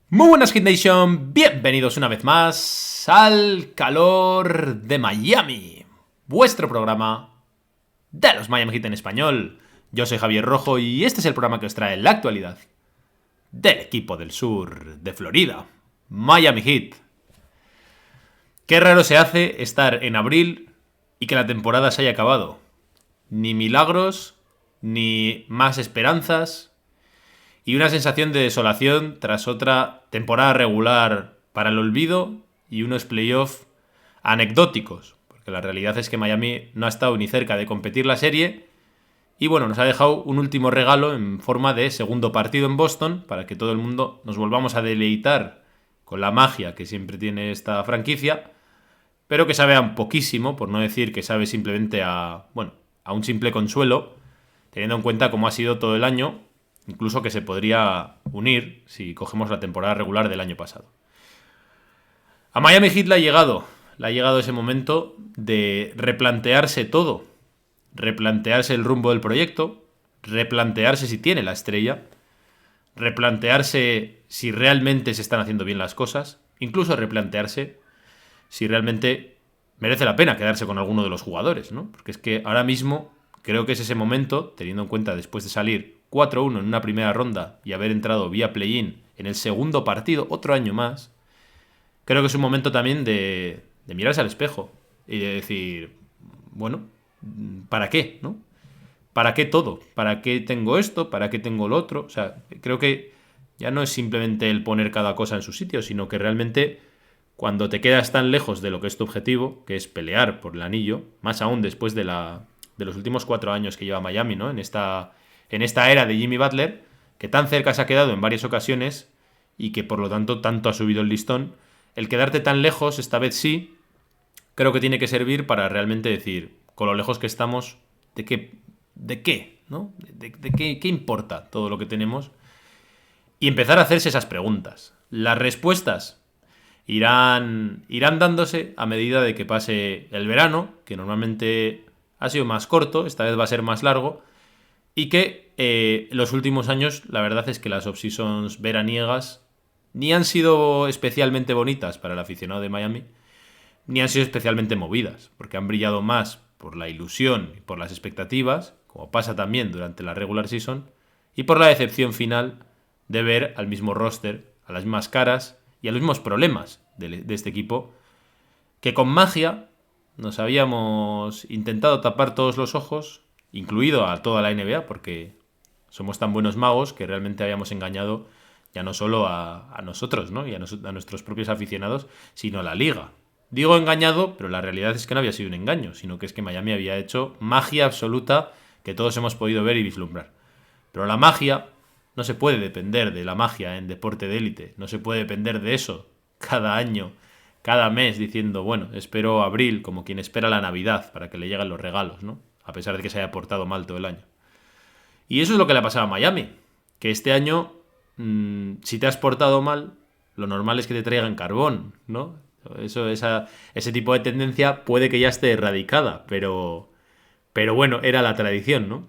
Muy buenas Hit Nation, bienvenidos una vez más al calor de Miami, vuestro programa de los Miami Heat en español. Yo soy Javier Rojo y este es el programa que os trae la actualidad del equipo del sur de Florida, Miami Heat. Qué raro se hace estar en abril y que la temporada se haya acabado. Ni milagros, ni más esperanzas, y una sensación de desolación tras otra temporada regular para el olvido y unos playoffs anecdóticos. Porque la realidad es que Miami no ha estado ni cerca de competir la serie. Y bueno, nos ha dejado un último regalo en forma de segundo partido en Boston para que todo el mundo nos volvamos a deleitar con la magia que siempre tiene esta franquicia, pero que sabe a un poquísimo, por no decir que sabe simplemente a un simple consuelo, teniendo en cuenta cómo ha sido todo el año. Incluso que se podría unir si cogemos la temporada regular del año pasado. A Miami Heat le ha llegado ese momento de replantearse todo. Replantearse el rumbo del proyecto, replantearse si tiene la estrella, replantearse si realmente se están haciendo bien las cosas, incluso replantearse si realmente merece la pena quedarse con alguno de los jugadores, ¿no? Porque es que ahora mismo creo que es ese momento, teniendo en cuenta después de salir 4-1 en una primera ronda y haber entrado vía play-in en el segundo partido, otro año más, creo que es un momento también de mirarse al espejo y de decir, bueno, ¿para qué? ¿No? ¿Para qué todo? ¿Para qué tengo esto? ¿Para qué tengo lo otro? O sea, creo que ya no es simplemente el poner cada cosa en su sitio, sino que realmente cuando te quedas tan lejos de lo que es tu objetivo, que es pelear por el anillo, más aún después de los últimos 4 años que lleva Miami, ¿no? En esta era de Jimmy Butler, que tan cerca se ha quedado en varias ocasiones y que por lo tanto ha subido el listón, el quedarte tan lejos, esta vez sí, creo que tiene que servir para realmente decir, con lo lejos que estamos, ¿de qué? ¿No? ¿Qué importa todo lo que tenemos? Y empezar a hacerse esas preguntas. Las respuestas irán dándose a medida de que pase el verano, que normalmente ha sido más corto, esta vez va a ser más largo, y que los últimos años la verdad es que las off-seasons veraniegas ni han sido especialmente bonitas para el aficionado de Miami, ni han sido especialmente movidas, porque han brillado más por la ilusión y por las expectativas, como pasa también durante la regular season, y por la decepción final de ver al mismo roster, a las mismas caras y a los mismos problemas de este equipo, que con magia nos habíamos intentado tapar todos los ojos, incluido a toda la NBA, porque somos tan buenos magos que realmente habíamos engañado ya no solo a nosotros, ¿no? Y a nuestros propios aficionados, sino a la liga. Digo engañado, pero la realidad es que no había sido un engaño, sino que es que Miami había hecho magia absoluta que todos hemos podido ver y vislumbrar. Pero la magia no se puede depender de la magia en deporte de élite, no se puede depender de eso cada año, cada mes, diciendo, bueno, espero abril como quien espera la Navidad para que le lleguen los regalos, ¿no? A pesar de que se haya portado mal todo el año. Y eso es lo que le ha pasado a Miami, que este año, si te has portado mal, lo normal es que te traigan carbón, ¿no? Ese tipo de tendencia puede que ya esté erradicada, pero bueno, era la tradición, ¿no?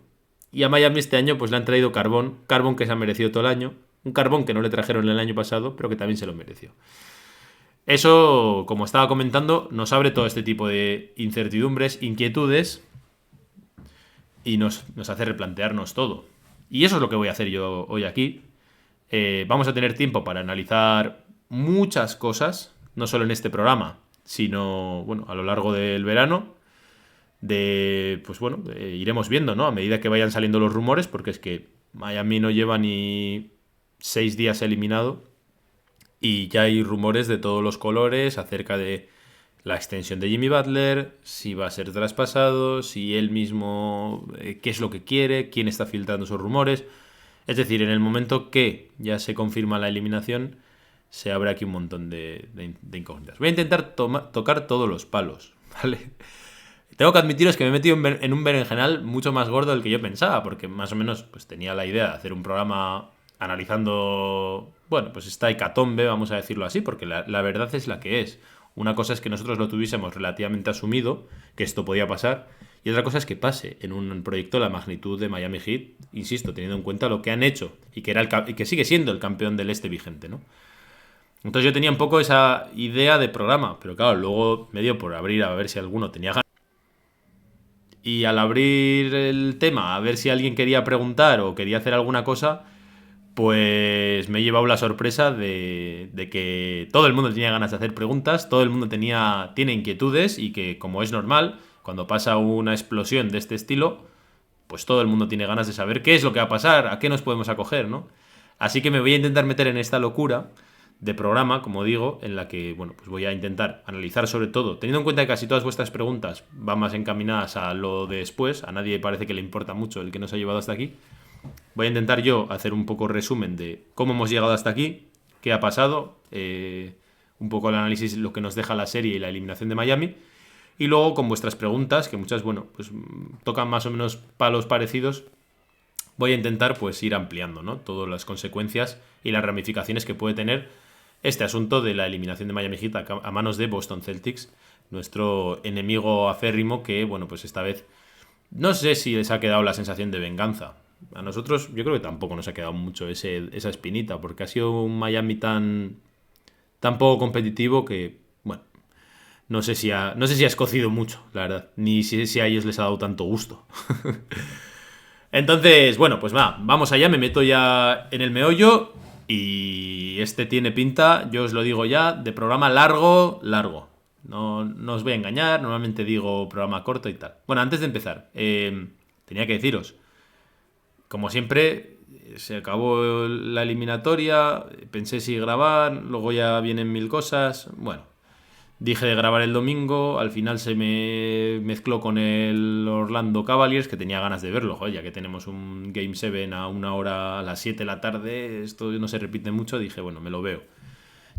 Y a Miami este año pues le han traído carbón que se ha merecido todo el año, un carbón que no le trajeron el año pasado, pero que también se lo mereció. Eso, como estaba comentando, nos abre todo este tipo de incertidumbres, inquietudes y nos hace replantearnos todo. Y eso es lo que voy a hacer yo hoy aquí. Vamos a tener tiempo para analizar muchas cosas, no solo en este programa, sino bueno, a lo largo del verano. Iremos viendo, ¿no? A medida que vayan saliendo los rumores, porque es que Miami no lleva ni 6 días eliminado y ya hay rumores de todos los colores acerca de la extensión de Jimmy Butler, si va a ser traspasado, si él mismo, qué es lo que quiere, quién está filtrando esos rumores. Es decir, en el momento que ya se confirma la eliminación, se abre aquí un montón de incógnitas. Voy a intentar tocar todos los palos, ¿vale? Tengo que admitiros que me he metido en un berenjenal mucho más gordo del que yo pensaba, porque más o menos pues, tenía la idea de hacer un programa analizando, bueno, pues esta hecatombe, vamos a decirlo así, porque la verdad es la que es. Una cosa es que nosotros lo tuviésemos relativamente asumido, que esto podía pasar, y otra cosa es que pase en un proyecto de la magnitud de Miami Heat, insisto, teniendo en cuenta lo que han hecho y que sigue siendo el campeón del este vigente, ¿no? Entonces yo tenía un poco esa idea de programa, pero claro, luego me dio por abrir a ver si alguno tenía ganas. Y al abrir el tema, a ver si alguien quería preguntar o quería hacer alguna cosa, pues me he llevado la sorpresa de que todo el mundo tenía ganas de hacer preguntas, todo el mundo tiene inquietudes y que, como es normal, cuando pasa una explosión de este estilo, pues todo el mundo tiene ganas de saber qué es lo que va a pasar, a qué nos podemos acoger, ¿no? Así que me voy a intentar meter en esta locura de programa, como digo, en la que, bueno, pues voy a intentar analizar sobre todo, teniendo en cuenta que casi todas vuestras preguntas van más encaminadas a lo de después, a nadie parece que le importa mucho el que nos ha llevado hasta aquí. Voy a intentar yo hacer un poco resumen de cómo hemos llegado hasta aquí, qué ha pasado, un poco el análisis, lo que nos deja la serie y la eliminación de Miami. Y luego con vuestras preguntas, que muchas, bueno, pues tocan más o menos palos parecidos, voy a intentar pues ir ampliando, ¿no? Todas las consecuencias y las ramificaciones que puede tener este asunto de la eliminación de Miami Heat a manos de Boston Celtics, nuestro enemigo aférrimo que, bueno, pues esta vez no sé si les ha quedado la sensación de venganza. A nosotros yo creo que tampoco nos ha quedado mucho esa espinita, porque ha sido un Miami tan poco competitivo que, bueno, no sé si ha escocido mucho, la verdad. Ni si a ellos les ha dado tanto gusto. Entonces, bueno, pues vamos allá, me meto ya en el meollo. Y este tiene pinta, yo os lo digo ya, de programa largo, largo. No os voy a engañar, normalmente digo programa corto y tal. Bueno, antes de empezar, tenía que deciros, como siempre, se acabó la eliminatoria, pensé si grabar, luego ya vienen mil cosas. Bueno, dije de grabar el domingo, al final se me mezcló con el Orlando Cavaliers, que tenía ganas de verlo, joder, ya que tenemos un Game 7 a una hora a las 7 de la tarde, esto no se repite mucho, dije, bueno, me lo veo.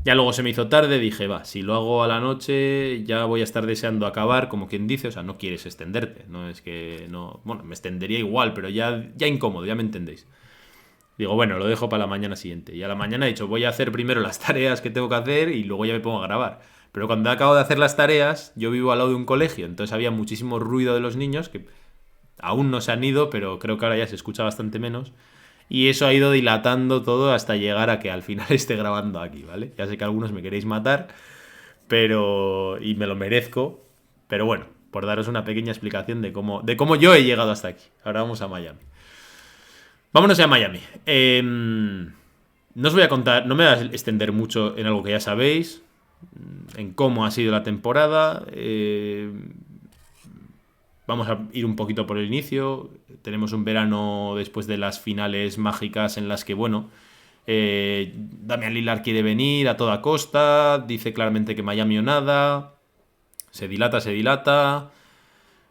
Ya luego se me hizo tarde, dije, va, si lo hago a la noche ya voy a estar deseando acabar, como quien dice, o sea, no quieres extenderte, no es que no, bueno, me extendería igual, pero ya incómodo, ya me entendéis. Digo, bueno, lo dejo para la mañana siguiente. Y a la mañana he dicho, voy a hacer primero las tareas que tengo que hacer y luego ya me pongo a grabar. Pero cuando he acabado de hacer las tareas, yo vivo al lado de un colegio, entonces había muchísimo ruido de los niños, que aún no se han ido, pero creo que ahora ya se escucha bastante menos. Y eso ha ido dilatando todo hasta llegar a que al final esté grabando aquí, ¿vale? Ya sé que algunos me queréis matar, pero... y me lo merezco. Pero bueno, por daros una pequeña explicación de cómo yo he llegado hasta aquí. Ahora vamos a Miami. Vámonos a Miami. No os voy a contar, no me voy a extender mucho en algo que ya sabéis, en cómo ha sido la temporada. Vamos a ir un poquito por el inicio. Tenemos un verano después de las finales mágicas en las que, bueno, Damian Lillard quiere venir a toda costa, dice claramente que Miami o nada, se dilata, se dilata.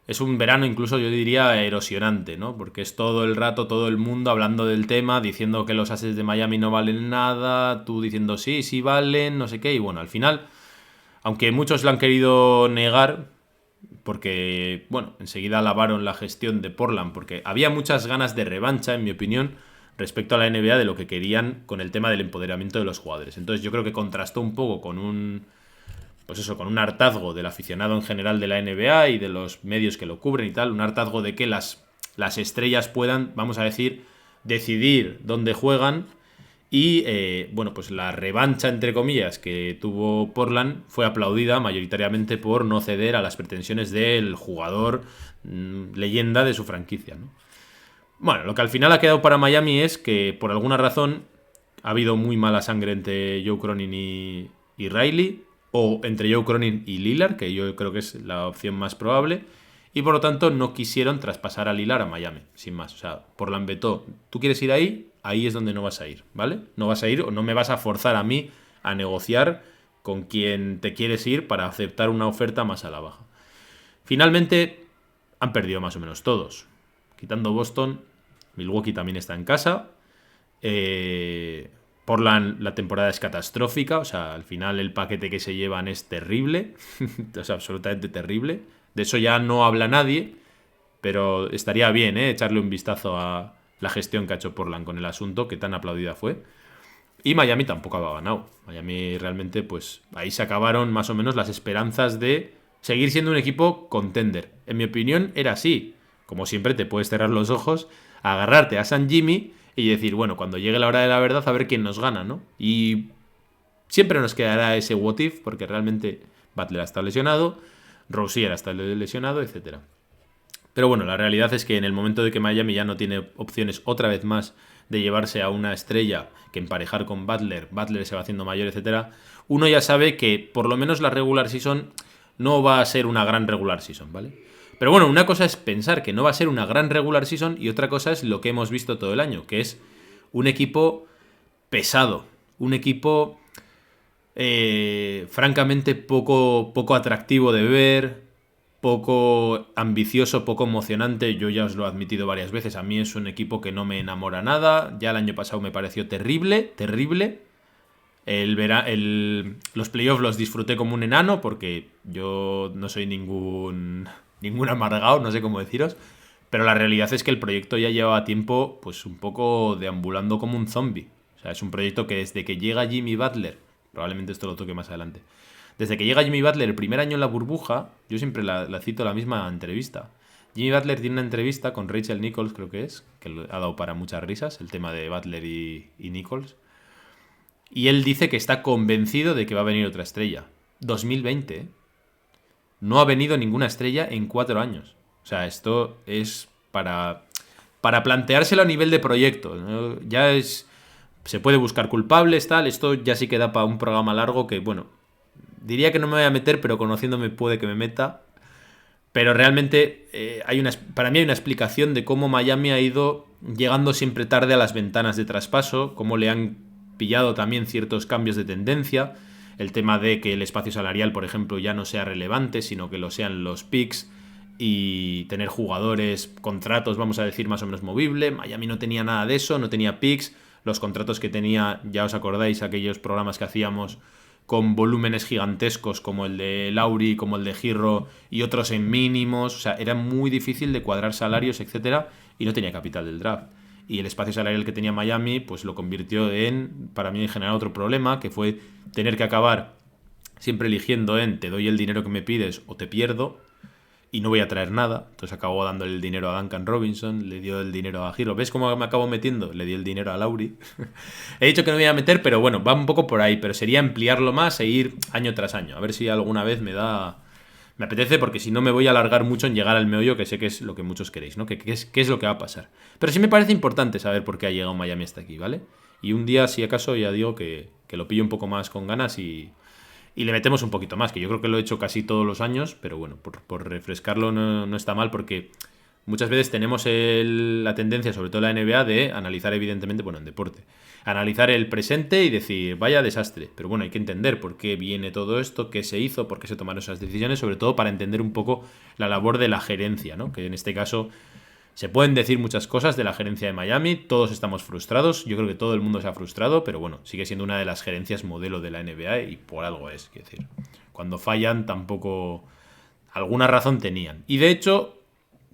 Es un verano incluso yo diría erosionante, ¿no? Porque es todo el rato, todo el mundo hablando del tema, diciendo que los ases de Miami no valen nada, tú diciendo sí, sí valen, no sé qué, y bueno, al final, aunque muchos lo han querido negar, porque, bueno, enseguida alabaron la gestión de Portland, porque había muchas ganas de revancha, en mi opinión, respecto a la NBA de lo que querían con el tema del empoderamiento de los jugadores. Entonces yo creo que contrastó un poco con un hartazgo del aficionado en general de la NBA y de los medios que lo cubren y tal, un hartazgo de que las estrellas puedan, vamos a decir, decidir dónde juegan y, bueno, pues la revancha, entre comillas, que tuvo Portland fue aplaudida mayoritariamente por no ceder a las pretensiones del jugador leyenda de su franquicia, ¿no? Bueno, lo que al final ha quedado para Miami es que, por alguna razón, ha habido muy mala sangre entre Joe Cronin y Riley, o entre Joe Cronin y Lillard, que yo creo que es la opción más probable, y por lo tanto no quisieron traspasar a Lillard a Miami, sin más. O sea, Portland vetó, ¿tú quieres ir ahí? Ahí es donde no vas a ir, ¿vale? No vas a ir o no me vas a forzar a mí a negociar con quien te quieres ir para aceptar una oferta más a la baja. Finalmente han perdido más o menos todos. Quitando Boston, Milwaukee también está en casa. Portland, la temporada es catastrófica, o sea, al final el paquete que se llevan es terrible, o sea, absolutamente terrible. De eso ya no habla nadie, pero estaría bien, echarle un vistazo a la gestión que ha hecho Portland con el asunto, que tan aplaudida fue. Y Miami tampoco había ganado. Miami realmente, pues ahí se acabaron más o menos las esperanzas de seguir siendo un equipo contender. En mi opinión era así. Como siempre te puedes cerrar los ojos, agarrarte a San Jimmy y decir, bueno, cuando llegue la hora de la verdad a ver quién nos gana, ¿no? Y Siempre nos quedará ese what if, porque realmente Butler ha estado lesionado, Rozier ha estado lesionado, etcétera. Pero bueno, la realidad es que en el momento de que Miami ya no tiene opciones otra vez más de llevarse a una estrella que emparejar con Butler se va haciendo mayor, etcétera, uno ya sabe que por lo menos la regular season no va a ser una gran regular season, ¿vale? Pero bueno, una cosa es pensar que no va a ser una gran regular season y otra cosa es lo que hemos visto todo el año, que es un equipo pesado, un equipo francamente poco atractivo de ver, poco ambicioso, poco emocionante. Yo ya os lo he admitido varias veces, a mí es un equipo que no me enamora nada. Ya el año pasado me pareció terrible. Los playoffs los disfruté como un enano porque yo no soy ningún amargado, no sé cómo deciros. Pero la realidad es que el proyecto ya llevaba tiempo pues un poco deambulando como un zombie. O sea, es un proyecto que desde que llega Jimmy Butler, probablemente esto lo toque más adelante, desde que llega Jimmy Butler el primer año en la burbuja, yo siempre la cito la misma entrevista. Jimmy Butler tiene una entrevista con Rachel Nichols, creo que ha dado para muchas risas, el tema de Butler y Nichols. Y él dice que está convencido de que va a venir otra estrella. 2020, ¿eh? No ha venido ninguna estrella en 4 años. O sea, esto es para planteárselo a nivel de proyecto, ¿no? Se puede buscar culpables, tal. Esto ya sí que da para un programa largo que, bueno, diría que no me voy a meter, pero conociéndome puede que me meta. Pero realmente para mí hay una explicación de cómo Miami ha ido llegando siempre tarde a las ventanas de traspaso, cómo le han pillado también ciertos cambios de tendencia, el tema de que el espacio salarial, por ejemplo, ya no sea relevante, sino que lo sean los picks y tener jugadores, contratos, vamos a decir, más o menos movible. Miami no tenía nada de eso, no tenía picks. Los contratos que tenía, ya os acordáis, aquellos programas que hacíamos con volúmenes gigantescos como el de Lauri, como el de Girro y otros en mínimos. O sea, era muy difícil de cuadrar salarios, etcétera, y no tenía capital del draft. Y el espacio salarial que tenía Miami, pues lo convirtió para mí, en general otro problema, que fue tener que acabar siempre eligiendo te doy el dinero que me pides o te pierdo y no voy a traer nada. Entonces acabó dándole el dinero a Duncan Robinson, le dio el dinero a Giro. ¿Ves cómo me acabo metiendo? Le di el dinero a Lauri. He dicho que no me voy a meter, pero bueno, va un poco por ahí. Pero sería ampliarlo más e ir año tras año. A ver si alguna vez me apetece, porque si no me voy a alargar mucho en llegar al meollo, que sé que es lo que muchos queréis, ¿no? ¿Qué es lo que va a pasar? Pero sí me parece importante saber por qué ha llegado Miami hasta aquí, ¿vale? Y un día, si acaso, ya digo que lo pillo un poco más con ganas y le metemos un poquito más, que yo creo que lo he hecho casi todos los años, pero bueno, por refrescarlo no está mal, porque muchas veces tenemos la tendencia, sobre todo en la NBA, de analizar, evidentemente, bueno, en deporte, analizar el presente y decir, vaya desastre. Pero bueno, hay que entender por qué viene todo esto, qué se hizo, por qué se tomaron esas decisiones, sobre todo para entender un poco la labor de la gerencia, ¿no? Que en este caso se pueden decir muchas cosas de la gerencia de Miami, todos estamos frustrados, yo creo que todo el mundo se ha frustrado, pero bueno, sigue siendo una de las gerencias modelo de la NBA y por algo es, quiero decir, cuando fallan tampoco alguna razón tenían. Y de hecho,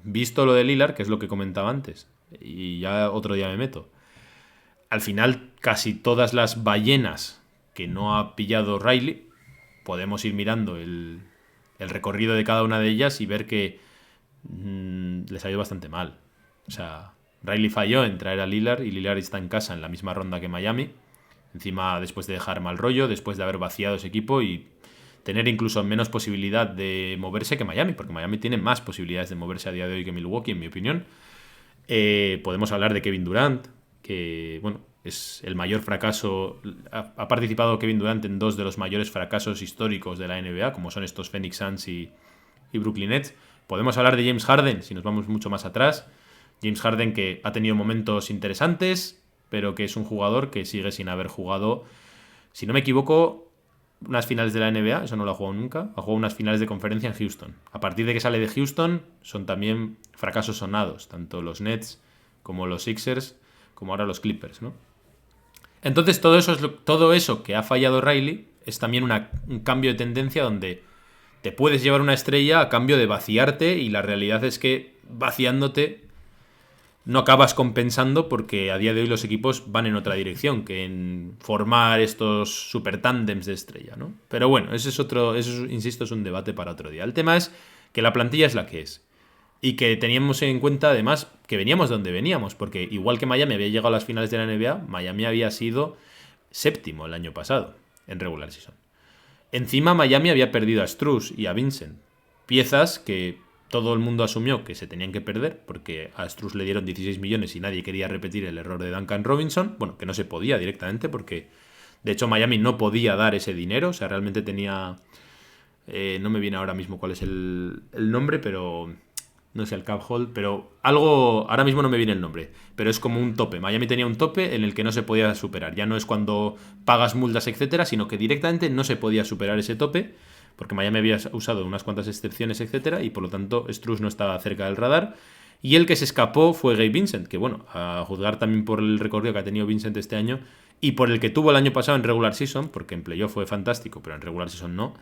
visto lo de Lillard, que es lo que comentaba antes, y ya otro día me meto, al final casi todas las ballenas que no ha pillado Riley, podemos ir mirando el recorrido de cada una de ellas y ver que les ha ido bastante mal. O sea, Riley falló en traer a Lillard y Lillard está en casa en la misma ronda que Miami. Encima, después de dejar mal rollo, después de haber vaciado ese equipo y tener incluso menos posibilidad de moverse que Miami, porque Miami tiene más posibilidades de moverse a día de hoy que Milwaukee, en mi opinión. Podemos hablar de Kevin Durant, que, bueno, es el mayor fracaso. Ha participado Kevin Durant en 2 de los mayores fracasos históricos de la NBA, como son estos Phoenix Suns y Brooklyn Nets. Podemos hablar de James Harden, si nos vamos mucho más atrás. James Harden, que ha tenido momentos interesantes, pero que es un jugador que sigue sin haber jugado, si no me equivoco, unas finales de la NBA, eso no lo ha jugado nunca. Ha jugado unas finales de conferencia en Houston. A partir de que sale de Houston, son también fracasos sonados, tanto los Nets como los Sixers, como ahora los Clippers, ¿no? Entonces todo eso que ha fallado Riley es también un cambio de tendencia donde te puedes llevar una estrella a cambio de vaciarte, y la realidad es que vaciándote no acabas compensando, porque a día de hoy los equipos van en otra dirección que en formar estos super tándems de estrella, ¿no? Pero bueno, insisto, es un debate para otro día. El tema es que la plantilla es la que es y que teníamos en cuenta además que veníamos de donde veníamos, porque igual que Miami había llegado a las finales de la NBA, Miami había sido séptimo el año pasado. en regular season. Encima Miami había perdido a Strus y a Vincent, piezas que todo el mundo asumió que se tenían que perder porque a Strus le dieron 16 millones y nadie quería repetir el error de Duncan Robinson. Bueno, que no se podía directamente porque de hecho Miami no podía dar ese dinero, o sea, realmente tenía... no me viene ahora mismo cuál es el nombre, pero... No sé, el cap hold, pero algo... Ahora mismo no me viene el nombre, pero es como un tope. Miami tenía un tope en el que no se podía superar. Ya no es cuando pagas multas, etcétera, sino que directamente no se podía superar ese tope, porque Miami había usado unas cuantas excepciones, etcétera, y por lo tanto Strus no estaba cerca del radar. Y el que se escapó fue Gabe Vincent, que bueno, a juzgar también por el recorrido que ha tenido Vincent este año y por el que tuvo el año pasado en regular season, porque en playoff fue fantástico, pero en regular season no,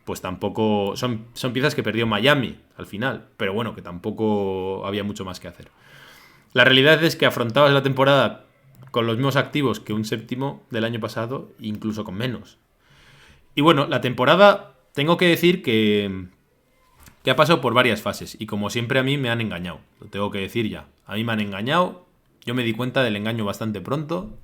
pues tampoco... Son piezas que perdió Miami al final, pero bueno, que tampoco había mucho más que hacer. La realidad es que afrontabas la temporada con los mismos activos que un séptimo del año pasado, incluso con menos. Y bueno, la temporada, tengo que decir que ha pasado por varias fases, y como siempre a mí me han engañado, lo tengo que decir ya. A mí me han engañado, yo me di cuenta del engaño bastante pronto...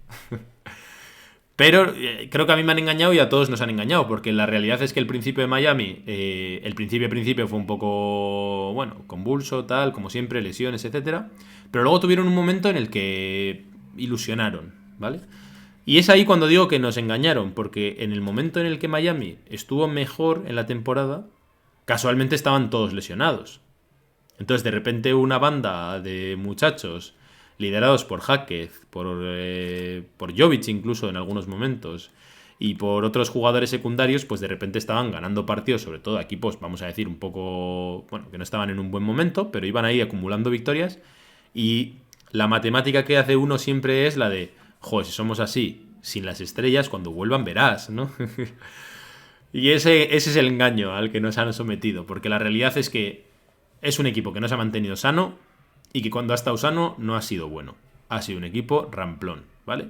Pero creo que a mí me han engañado y a todos nos han engañado, porque la realidad es que el principio de Miami, el principio fue un poco, bueno, convulso, tal, como siempre, lesiones, etcétera. Pero luego tuvieron un momento en el que ilusionaron, ¿vale? Y es ahí cuando digo que nos engañaron, porque en el momento en el que Miami estuvo mejor en la temporada, casualmente estaban todos lesionados. Entonces, de repente, una banda de muchachos liderados por Hackett, por Jovic incluso en algunos momentos, y por otros jugadores secundarios, pues de repente estaban ganando partidos, sobre todo a equipos, vamos a decir, un poco, bueno, que no estaban en un buen momento, pero iban ahí acumulando victorias, y la matemática que hace uno siempre es la de, joder, si somos así, sin las estrellas, cuando vuelvan verás, ¿no? Y ese es el engaño al que nos han sometido, porque la realidad es que es un equipo que no se ha mantenido sano, y que cuando ha estado sano no ha sido bueno. Ha sido un equipo ramplón, ¿vale?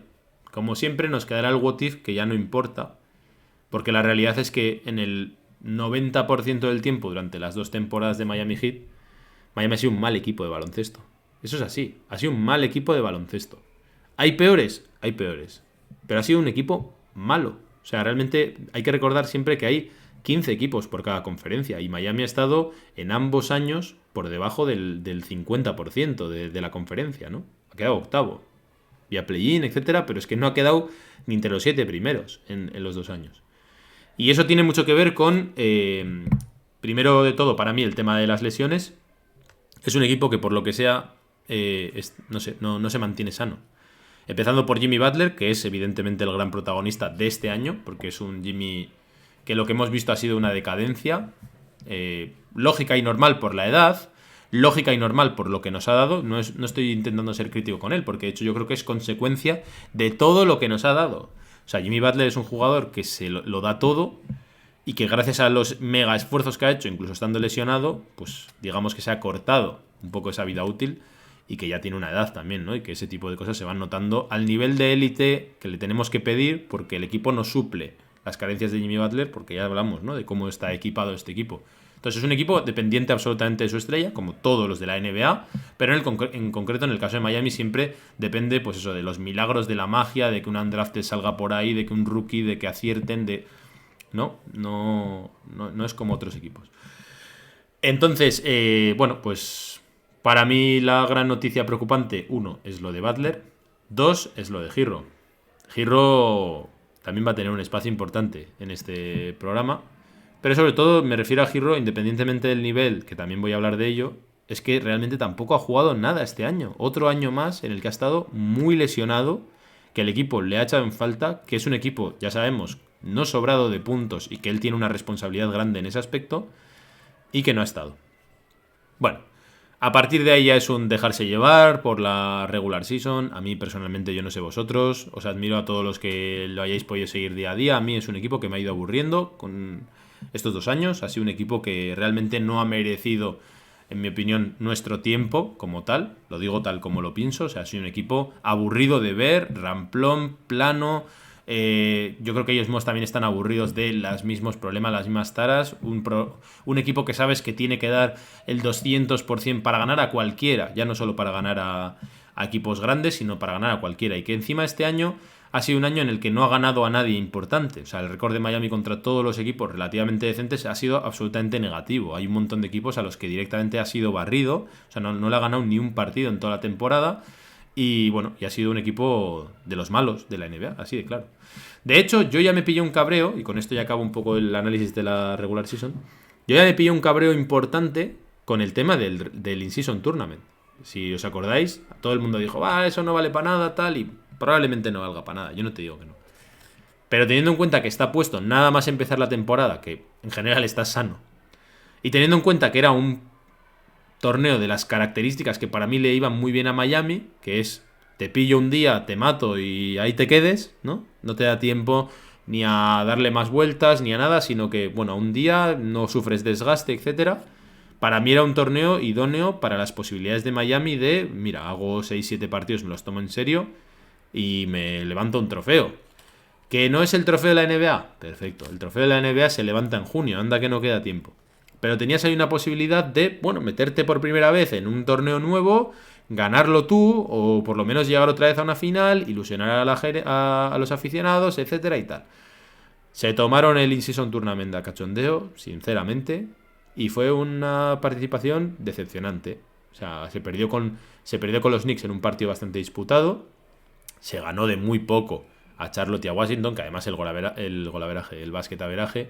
Como siempre nos quedará el what if, que ya no importa, porque la realidad es que en el 90% del tiempo durante las 2 temporadas de Miami Heat, Miami ha sido un mal equipo de baloncesto. Eso es así, ha sido un mal equipo de baloncesto. ¿Hay peores? Hay peores. Pero ha sido un equipo malo. O sea, realmente hay que recordar siempre que hay 15 equipos por cada conferencia y Miami ha estado en ambos años por debajo del 50% de la conferencia, ¿no? Ha quedado octavo. Vía play-in, etcétera, pero es que no ha quedado ni entre los 7 primeros en los 2 años. Y eso tiene mucho que ver con, primero de todo, para mí, el tema de las lesiones. Es un equipo que, por lo que sea, no se mantiene sano. Empezando por Jimmy Butler, que es evidentemente el gran protagonista de este año, porque es un Jimmy que lo que hemos visto ha sido una decadencia, lógica y normal por la edad, lógica y normal por lo que nos ha dado. No estoy intentando ser crítico con él, porque de hecho yo creo que es consecuencia de todo lo que nos ha dado. O sea, Jimmy Butler es un jugador que se lo da todo y que gracias a los mega esfuerzos que ha hecho, incluso estando lesionado, pues digamos que se ha cortado un poco esa vida útil y que ya tiene una edad también, ¿no? Y que ese tipo de cosas se van notando al nivel de élite que le tenemos que pedir porque el equipo no suple las carencias de Jimmy Butler, porque ya hablamos, ¿no?, de cómo está equipado este equipo. Entonces es un equipo dependiente absolutamente de su estrella, como todos los de la NBA, pero en concreto en el caso de Miami siempre depende, pues eso, de los milagros de la magia, de que un undrafted salga por ahí, de que un rookie, de que acierten, de... No es como otros equipos. Entonces, bueno, pues para mí la gran noticia preocupante, 1, es lo de Butler, 2, es lo de Herro. Herro también va a tener un espacio importante en este programa, pero sobre todo me refiero a Herro, independientemente del nivel, que también voy a hablar de ello, es que realmente tampoco ha jugado nada este año. Otro año más en el que ha estado muy lesionado, que el equipo le ha echado en falta, que es un equipo, ya sabemos, no sobrado de puntos y que él tiene una responsabilidad grande en ese aspecto, y que no ha estado. Bueno, a partir de ahí ya es un dejarse llevar por la regular season. A mí personalmente, yo no sé vosotros, os admiro a todos los que lo hayáis podido seguir día a día. A mí es un equipo que me ha ido aburriendo con estos 2 años. Ha sido un equipo que realmente no ha merecido, en mi opinión, nuestro tiempo como tal. Lo digo tal como lo pienso. O sea, ha sido un equipo aburrido de ver, ramplón, plano. Yo creo que ellos mismos también están aburridos de los mismos problemas, las mismas taras. Un equipo que sabes que tiene que dar el 200% para ganar a cualquiera, ya no solo para ganar a equipos grandes, sino para ganar a cualquiera. Y que encima este año ha sido un año en el que no ha ganado a nadie importante. O sea, el récord de Miami contra todos los equipos relativamente decentes ha sido absolutamente negativo. Hay un montón de equipos a los que directamente ha sido barrido. O sea, no le ha ganado ni un partido en toda la temporada. Y bueno, y ha sido un equipo de los malos de la NBA, así de claro. De hecho, yo ya me pillé un cabreo, y con esto ya acabo un poco el análisis de la regular season. Yo ya me pillé un cabreo importante con el tema del In-Season Tournament. Si os acordáis, todo el mundo dijo, eso no vale para nada, tal, y probablemente no valga para nada. Yo no te digo que no. Pero teniendo en cuenta que está puesto nada más empezar la temporada, que en general está sano, y teniendo en cuenta que era un torneo de las características que para mí le iban muy bien a Miami, que es te pillo un día, te mato y ahí te quedes, ¿no? No te da tiempo ni a darle más vueltas ni a nada, sino que, bueno, un día no sufres desgaste, etcétera. Para mí era un torneo idóneo para las posibilidades de Miami de, mira, hago 6-7 partidos, me los tomo en serio y me levanto un trofeo. ¿Que no es el trofeo de la NBA? Perfecto, el trofeo de la NBA se levanta en junio, anda que no queda tiempo. Pero tenías ahí una posibilidad de, bueno, meterte por primera vez en un torneo nuevo, ganarlo tú, o por lo menos llegar otra vez a una final, ilusionar a los aficionados, etcétera y tal. Se tomaron el In-Season Tournament a cachondeo, sinceramente, y fue una participación decepcionante. O sea, se perdió con los Knicks en un partido bastante disputado, se ganó de muy poco a Charlotte y a Washington, que además el basket averaje,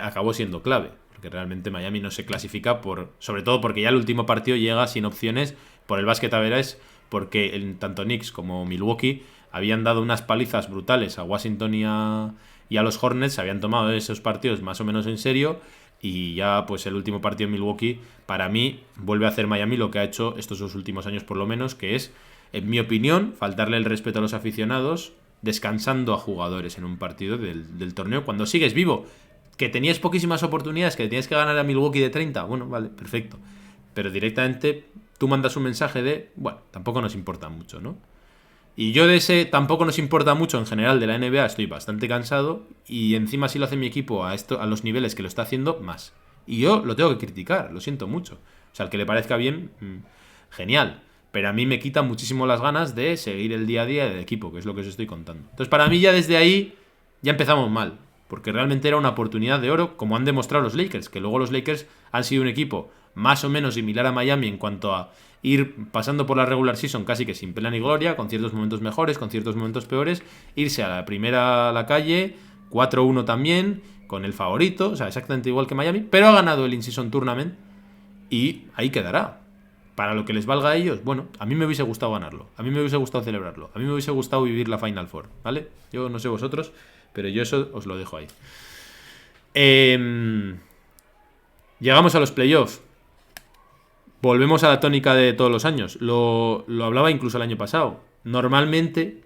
acabó siendo clave, porque realmente Miami no se clasifica sobre todo porque ya el último partido llega sin opciones por el basket average, porque tanto Knicks como Milwaukee habían dado unas palizas brutales a Washington y a los Hornets, se habían tomado esos partidos más o menos en serio, y ya pues el último partido en Milwaukee para mí vuelve a hacer Miami lo que ha hecho estos 2 últimos años por lo menos, que es, en mi opinión, faltarle el respeto a los aficionados, descansando a jugadores en un partido del torneo cuando sigues vivo. Que tenías poquísimas oportunidades, que tenías que ganar a Milwaukee de 30, bueno, vale, perfecto. Pero directamente tú mandas un mensaje de, bueno, tampoco nos importa mucho, ¿no? Y yo de ese tampoco nos importa mucho en general de la NBA estoy bastante cansado, y encima si lo hace mi equipo a los niveles que lo está haciendo, más. Y yo lo tengo que criticar, lo siento mucho. O sea, al que le parezca bien, genial. Pero a mí me quita muchísimo las ganas de seguir el día a día del equipo, que es lo que os estoy contando. Entonces, para mí ya desde ahí ya empezamos mal, porque realmente era una oportunidad de oro, como han demostrado los Lakers, que luego los Lakers han sido un equipo más o menos similar a Miami en cuanto a ir pasando por la regular season casi que sin pena ni gloria, con ciertos momentos mejores, con ciertos momentos peores, irse a la primera a la calle, 4-1 también, con el favorito, o sea, exactamente igual que Miami, pero ha ganado el In-Season Tournament y ahí quedará. Para lo que les valga a ellos, bueno, a mí me hubiese gustado ganarlo, a mí me hubiese gustado celebrarlo, a mí me hubiese gustado vivir la Final Four, ¿vale? Yo no sé vosotros, pero yo eso os lo dejo ahí. Llegamos a los playoffs. Volvemos a la tónica de todos los años. Lo hablaba incluso el año pasado. Normalmente,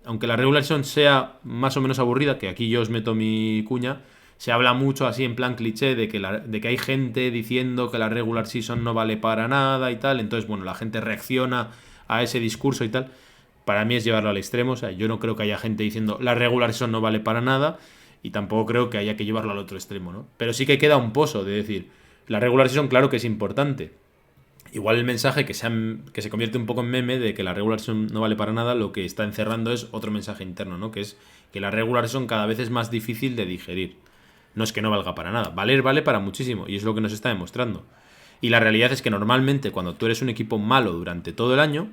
aunque la regular season sea más o menos aburrida, que aquí yo os meto mi cuña, se habla mucho así en plan cliché de que hay gente diciendo que la regular season no vale para nada y tal. Entonces, bueno, la gente reacciona a ese discurso y tal. Para mí es llevarlo al extremo. O sea, yo no creo que haya gente diciendo la regular season no vale para nada, y tampoco creo que haya que llevarlo al otro extremo, ¿no? Pero sí que queda un pozo de decir, la regular season claro que es importante. Igual el mensaje que se convierte un poco en meme de que la regular season no vale para nada, lo que está encerrando es otro mensaje interno, ¿no? Que es que la regular season cada vez es más difícil de digerir. No es que no valga para nada, valer vale para muchísimo, y es lo que nos está demostrando. Y la realidad es que normalmente cuando tú eres un equipo malo durante todo el año,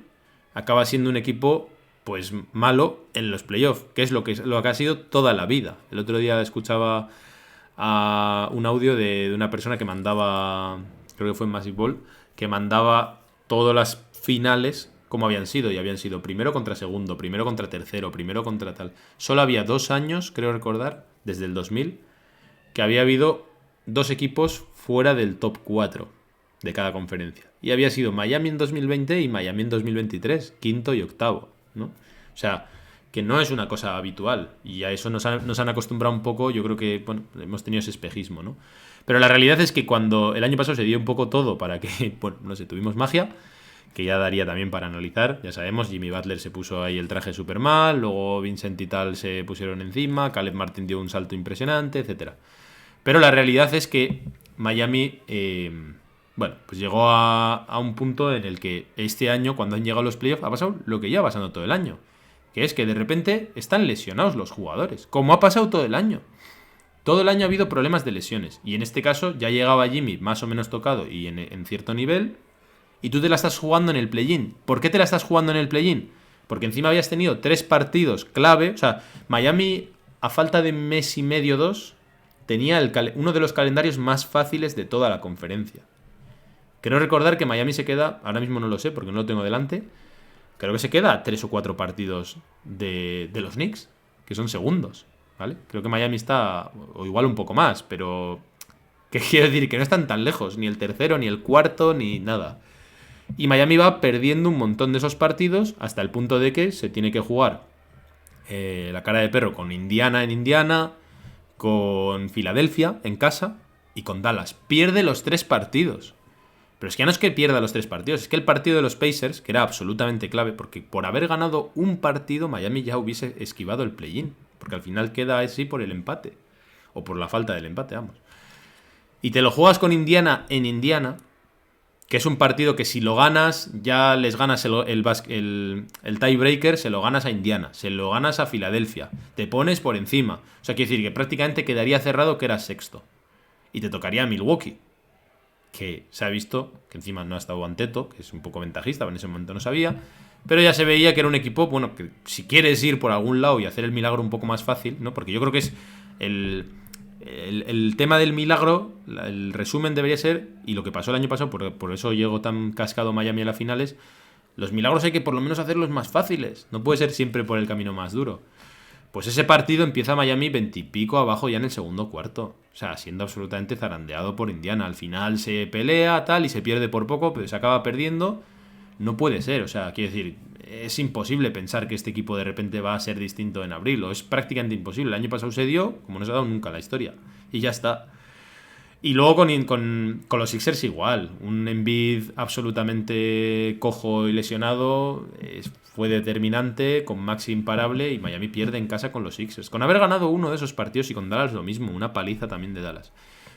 acabas siendo un equipo pues malo en los playoffs, que es lo que ha sido toda la vida. El otro día escuchaba a un audio de una persona que mandaba, creo que fue en Massive Ball, que mandaba todas las finales como habían sido, y habían sido primero contra segundo, primero contra tercero, primero contra tal. Solo había 2 años, creo recordar, desde el 2000, que había habido 2 equipos fuera del top 4 de cada conferencia. Y había sido Miami en 2020 y Miami en 2023, quinto y octavo, ¿no? O sea, que no es una cosa habitual, y a eso nos han acostumbrado un poco. Yo creo que, bueno, hemos tenido ese espejismo, ¿no? Pero la realidad es que cuando el año pasado se dio un poco todo para que, bueno, no sé, tuvimos magia, que ya daría también para analizar, ya sabemos, Jimmy Butler se puso ahí el traje súper mal, luego Vincent y tal se pusieron encima, Caleb Martin dio un salto impresionante, etcétera. Pero la realidad es que Miami, bueno, pues llegó a un punto en el que este año, cuando han llegado los playoffs, ha pasado lo que ya ha pasado todo el año, que es que de repente están lesionados los jugadores, como ha pasado todo el año. Todo el año ha habido problemas de lesiones, y en este caso ya llegaba Jimmy más o menos tocado y en cierto nivel, y tú te la estás jugando en el play-in. ¿Por qué te la estás jugando en el play-in? Porque encima habías tenido 3 partidos clave, o sea, Miami, a falta de mes y medio, 2, tenía uno de los calendarios más fáciles de toda la conferencia. Creo recordar que Miami se queda, ahora mismo no lo sé porque no lo tengo delante, creo que se queda a 3 o 4 partidos de los Knicks, que son segundos, ¿vale? Creo que Miami está, o igual un poco más, pero ¿qué quiero decir? Que no están tan lejos, ni el tercero, ni el cuarto, ni nada. Y Miami va perdiendo un montón de esos partidos hasta el punto de que se tiene que jugar la cara de perro con Indiana en Indiana, con Filadelfia en casa y con Dallas. Pierde los 3 partidos. Pero es que ya no es que pierda los 3 partidos, es que el partido de los Pacers, que era absolutamente clave, porque por haber ganado un partido, Miami ya hubiese esquivado el play-in. Porque al final queda así por el empate. O por la falta del empate, vamos. Y te lo juegas con Indiana en Indiana, que es un partido que si lo ganas, ya les ganas el tiebreaker, se lo ganas a Indiana, se lo ganas a Filadelfia, te pones por encima. O sea, quiere decir que prácticamente quedaría cerrado que eras sexto. Y te tocaría a Milwaukee, que se ha visto que encima no ha estado Anteto, que es un poco ventajista, en ese momento no sabía, pero ya se veía que era un equipo, bueno, que si quieres ir por algún lado y hacer el milagro un poco más fácil, ¿no? Porque yo creo que es el tema del milagro, el resumen debería ser, y lo que pasó el año pasado, por eso llegó tan cascado Miami a las finales, los milagros hay que por lo menos hacerlos más fáciles, no puede ser siempre por el camino más duro. Pues ese partido empieza Miami 20 y pico abajo ya en el segundo cuarto. O sea, siendo absolutamente zarandeado por Indiana. Al final se pelea, tal, y se pierde por poco, pero se acaba perdiendo. No puede ser, o sea, quiero decir, es imposible pensar que este equipo de repente va a ser distinto en abril. O es prácticamente imposible. El año pasado se dio, como no se ha dado nunca en la historia. Y ya está. Y luego con los Sixers igual. Un Embiid absolutamente cojo y lesionado fue determinante, con Maxi imparable, y Miami pierde en casa con los Sixers. Con haber ganado uno de esos partidos, y con Dallas lo mismo, una paliza también de Dallas.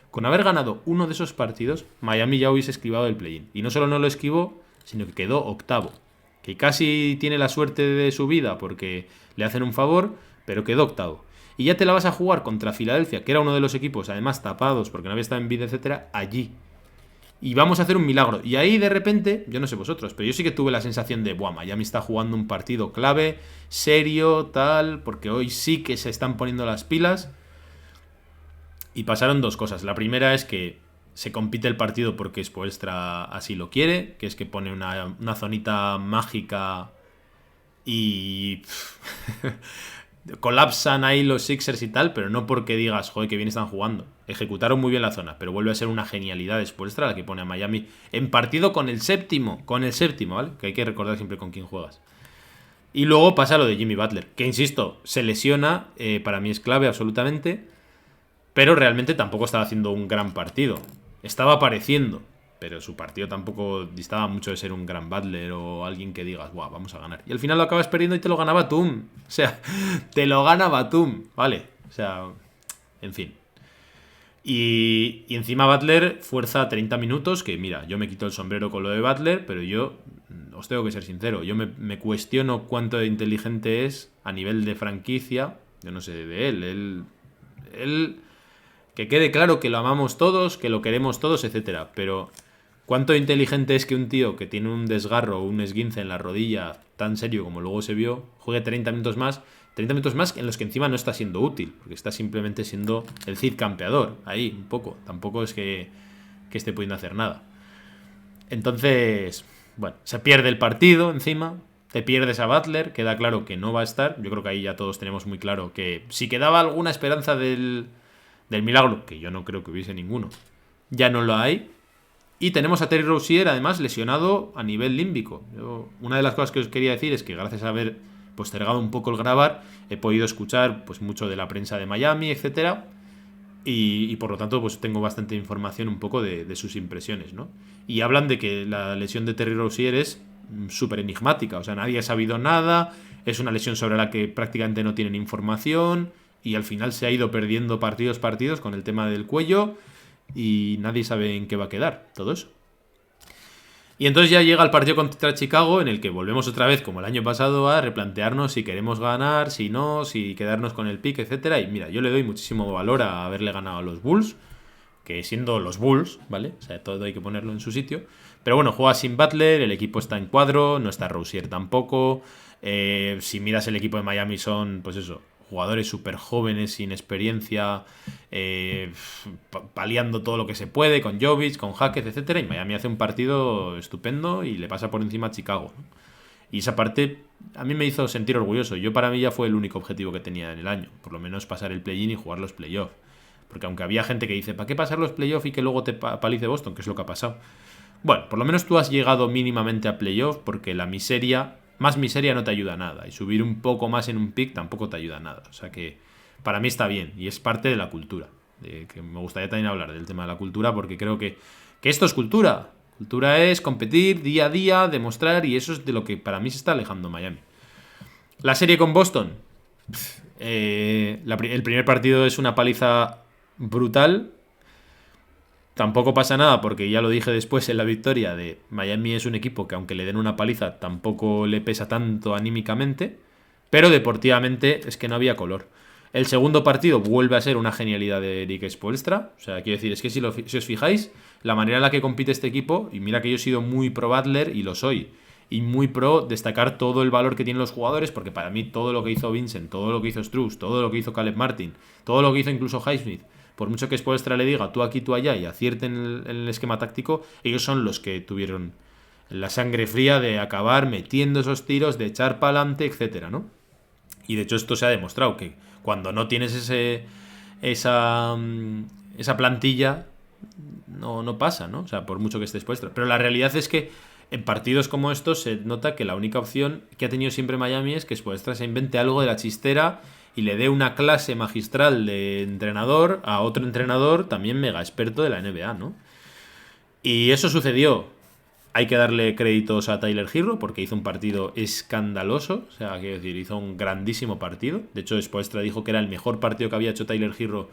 Con haber ganado uno de esos partidos, Miami ya hubiese esquivado el play-in. Y no solo no lo esquivó, sino que quedó octavo. Que casi tiene la suerte de su vida porque le hacen un favor, pero quedó octavo. Y ya te la vas a jugar contra Filadelfia, que era uno de los equipos, además tapados, porque no había estado en vida, etcétera, allí. Y vamos a hacer un milagro. Y ahí de repente, yo no sé vosotros, pero yo sí que tuve la sensación de, buah, Miami está jugando un partido clave, serio, tal, porque hoy sí que se están poniendo las pilas. Y pasaron 2 cosas. La primera es que se compite el partido porque Spoelstra así lo quiere, que es que pone una zonita mágica y colapsan ahí los Sixers y tal, pero no porque digas, joder, que bien están jugando. Ejecutaron muy bien la zona, pero vuelve a ser una genialidad Spoelstra la que pone a Miami en partido con el séptimo, ¿vale? Que hay que recordar siempre con quién juegas. Y luego pasa lo de Jimmy Butler, que insisto, se lesiona, para mí es clave absolutamente, pero realmente tampoco estaba haciendo un gran partido. Estaba apareciendo, pero su partido tampoco distaba mucho de ser un gran Butler o alguien que digas, buah, vamos a ganar. Y al final lo acabas perdiendo y te lo gana Batum. O sea, te lo gana Batum, ¿vale? O sea, en fin. Y encima Butler fuerza 30 minutos, que mira, yo me quito el sombrero con lo de Butler, pero yo os tengo que ser sincero, yo me cuestiono cuánto de inteligente es a nivel de franquicia. Yo no sé de él, que quede claro que lo amamos todos, que lo queremos todos, etcétera, pero ¿cuánto inteligente es que un tío que tiene un desgarro o un esguince en la rodilla tan serio como luego se vio, juegue 30 minutos más en los que encima no está siendo útil, porque está simplemente siendo el Cid campeador, ahí, un poco, tampoco es que esté pudiendo hacer nada. Entonces, bueno, se pierde el partido encima, te pierdes a Butler, queda claro que no va a estar, yo creo que ahí ya todos tenemos muy claro que si quedaba alguna esperanza del milagro, que yo no creo que hubiese ninguno, ya no lo hay. Y tenemos a Terry Rozier además lesionado a nivel límbico. Una de las cosas que os quería decir es que gracias a haber postergado un poco el grabar, he podido escuchar pues mucho de la prensa de Miami, etcétera, y por lo tanto pues tengo bastante información un poco de sus impresiones, ¿no? Y hablan de que la lesión de Terry Rozier es súper enigmática, o sea, nadie ha sabido nada, es una lesión sobre la que prácticamente no tienen información, y al final se ha ido perdiendo partidos con el tema del cuello, y nadie sabe en qué va a quedar todo eso. Y entonces ya llega el partido contra Chicago, en el que volvemos otra vez, como el año pasado, a replantearnos si queremos ganar, si no, si quedarnos con el pick, etcétera. Y mira, yo le doy muchísimo valor a haberle ganado a los Bulls, que siendo los Bulls, ¿vale? O sea, todo hay que ponerlo en su sitio. Pero bueno, juega sin Butler, el equipo está en cuadro, no está Rozier tampoco. Si miras el equipo de Miami son, pues eso, jugadores súper jóvenes, sin experiencia, paliando todo lo que se puede, con Jovic, con Hackett, etcétera. Y Miami hace un partido estupendo y le pasa por encima a Chicago, ¿no? Y esa parte a mí me hizo sentir orgulloso. Yo, para mí, ya fue el único objetivo que tenía en el año. Por lo menos pasar el play-in y jugar los playoffs. Porque aunque había gente que dice, ¿para qué pasar los playoffs y que luego te palice Boston? Que es lo que ha pasado. Bueno, por lo menos tú has llegado mínimamente a playoffs, porque la miseria, más miseria no te ayuda a nada. Y subir un poco más en un pick tampoco te ayuda a nada. O sea que para mí está bien y es parte de la cultura. Que me gustaría también hablar del tema de la cultura, porque creo que esto es cultura. Cultura es competir día a día, demostrar, y eso es de lo que para mí se está alejando Miami. La serie con Boston. El primer partido es una paliza brutal. Tampoco pasa nada, porque ya lo dije después en la victoria, de Miami es un equipo que aunque le den una paliza tampoco le pesa tanto anímicamente, pero deportivamente es que no había color. El segundo partido vuelve a ser una genialidad de Erik Spoelstra. O sea, quiero decir, es que si os fijáis, la manera en la que compite este equipo, y mira que yo he sido muy pro Butler y lo soy, y muy pro destacar todo el valor que tienen los jugadores, porque para mí todo lo que hizo Vincent, todo lo que hizo Strus, todo lo que hizo Caleb Martin, todo lo que hizo incluso Highsmith, por mucho que Spoelstra le diga tú aquí, tú allá y acierten el esquema táctico, ellos son los que tuvieron la sangre fría de acabar metiendo esos tiros, de echar para adelante, etcétera, ¿no? Y de hecho esto se ha demostrado, que cuando no tienes esa plantilla, no pasa, ¿no? O sea, por mucho que estés puesto. Pero la realidad es que en partidos como estos se nota que la única opción que ha tenido siempre Miami es que Spoelstra se invente algo de la chistera y le dé una clase magistral de entrenador a otro entrenador también mega experto de la NBA, ¿no? Y eso sucedió. Hay que darle créditos a Tyler Herro, porque hizo un partido escandaloso. O sea, quiero decir, hizo un grandísimo partido. De hecho, Spoelstra dijo que era el mejor partido que había hecho Tyler Herro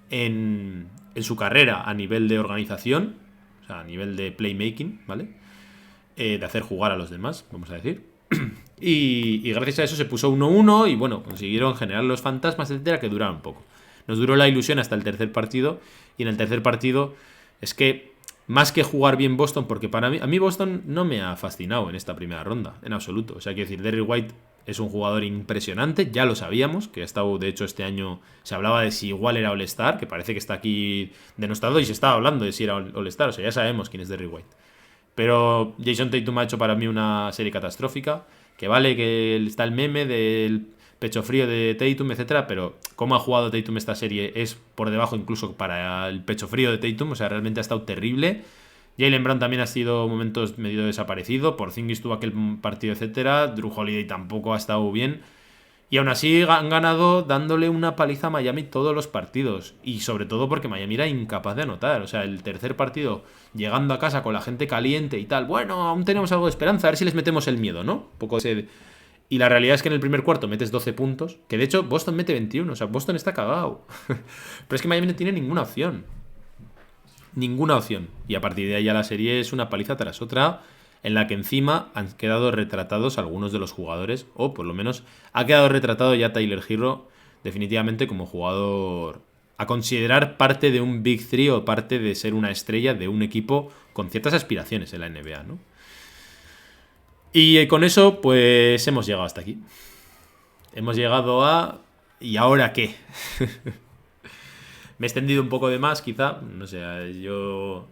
en su carrera a nivel de organización. O sea, a nivel de playmaking, ¿vale? De hacer jugar a los demás, vamos a decir. Y gracias a eso se puso 1-1 y bueno, consiguieron generar los fantasmas, etcétera, que duraron un poco. Nos duró la ilusión hasta el tercer partido, y en el tercer partido es que más que jugar bien Boston, porque a mí Boston no me ha fascinado en esta primera ronda, en absoluto. O sea, quiero decir, Derrick White es un jugador impresionante, ya lo sabíamos, que ha estado, de hecho, este año se hablaba de si igual era All-Star, que parece que está aquí denostado, y se estaba hablando de si era All-Star, o sea, ya sabemos quién es Derrick White. Pero Jason Tatum ha hecho para mí una serie catastrófica, que vale que está el meme del pecho frío de Tatum, etcétera, pero cómo ha jugado Tatum esta serie es por debajo incluso para el pecho frío de Tatum. O sea, realmente ha estado terrible. Jaylen Brown también ha sido momentos medio desaparecido, Porzingis tuvo aquel partido, etcétera, Drew Holiday tampoco ha estado bien, y aún así han ganado dándole una paliza a Miami todos los partidos, y sobre todo porque Miami era incapaz de anotar. O sea, el tercer partido llegando a casa con la gente caliente y tal, bueno, aún tenemos algo de esperanza, a ver si les metemos el miedo, ¿no? Un poco ese. Y la realidad es que en el primer cuarto metes 12 puntos, que de hecho Boston mete 21, o sea, Boston está cagado. Pero es que Miami no tiene ninguna opción. Ninguna opción. Y a partir de ahí ya la serie es una paliza tras otra, en la que encima han quedado retratados algunos de los jugadores, o por lo menos ha quedado retratado ya Tyler Herro definitivamente como jugador a considerar parte de un Big Three, o parte de ser una estrella de un equipo con ciertas aspiraciones en la NBA, ¿no? Y con eso, pues hemos llegado hasta aquí. Hemos llegado a... ¿Y ahora qué? Me he extendido un poco de más, quizá. No sé, yo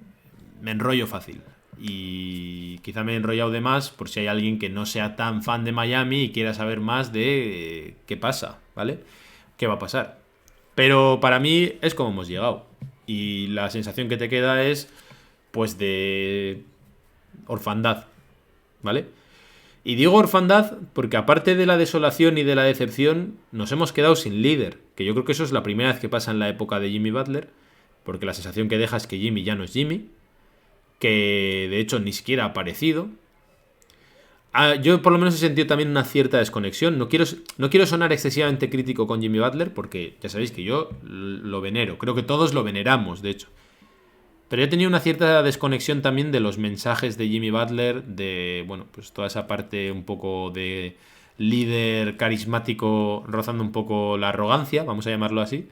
me enrollo fácil. Y quizá me he enrollado de más por si hay alguien que no sea tan fan de Miami y quiera saber más de qué pasa, ¿vale? ¿Qué va a pasar? Pero para mí es como hemos llegado. Y la sensación que te queda es, pues, de orfandad, ¿vale? Y digo orfandad porque, aparte de la desolación y de la decepción, nos hemos quedado sin líder. Que yo creo que eso es la primera vez que pasa en la época de Jimmy Butler, porque la sensación que deja es que Jimmy ya no es Jimmy, que de hecho ni siquiera ha aparecido. Yo por lo menos he sentido también una cierta desconexión. No quiero sonar excesivamente crítico con Jimmy Butler, porque ya sabéis que yo lo venero. Creo que todos lo veneramos, de hecho. Pero yo tenía una cierta desconexión también de los mensajes de Jimmy Butler, de, bueno, pues toda esa parte un poco de líder carismático, rozando un poco la arrogancia, vamos a llamarlo así,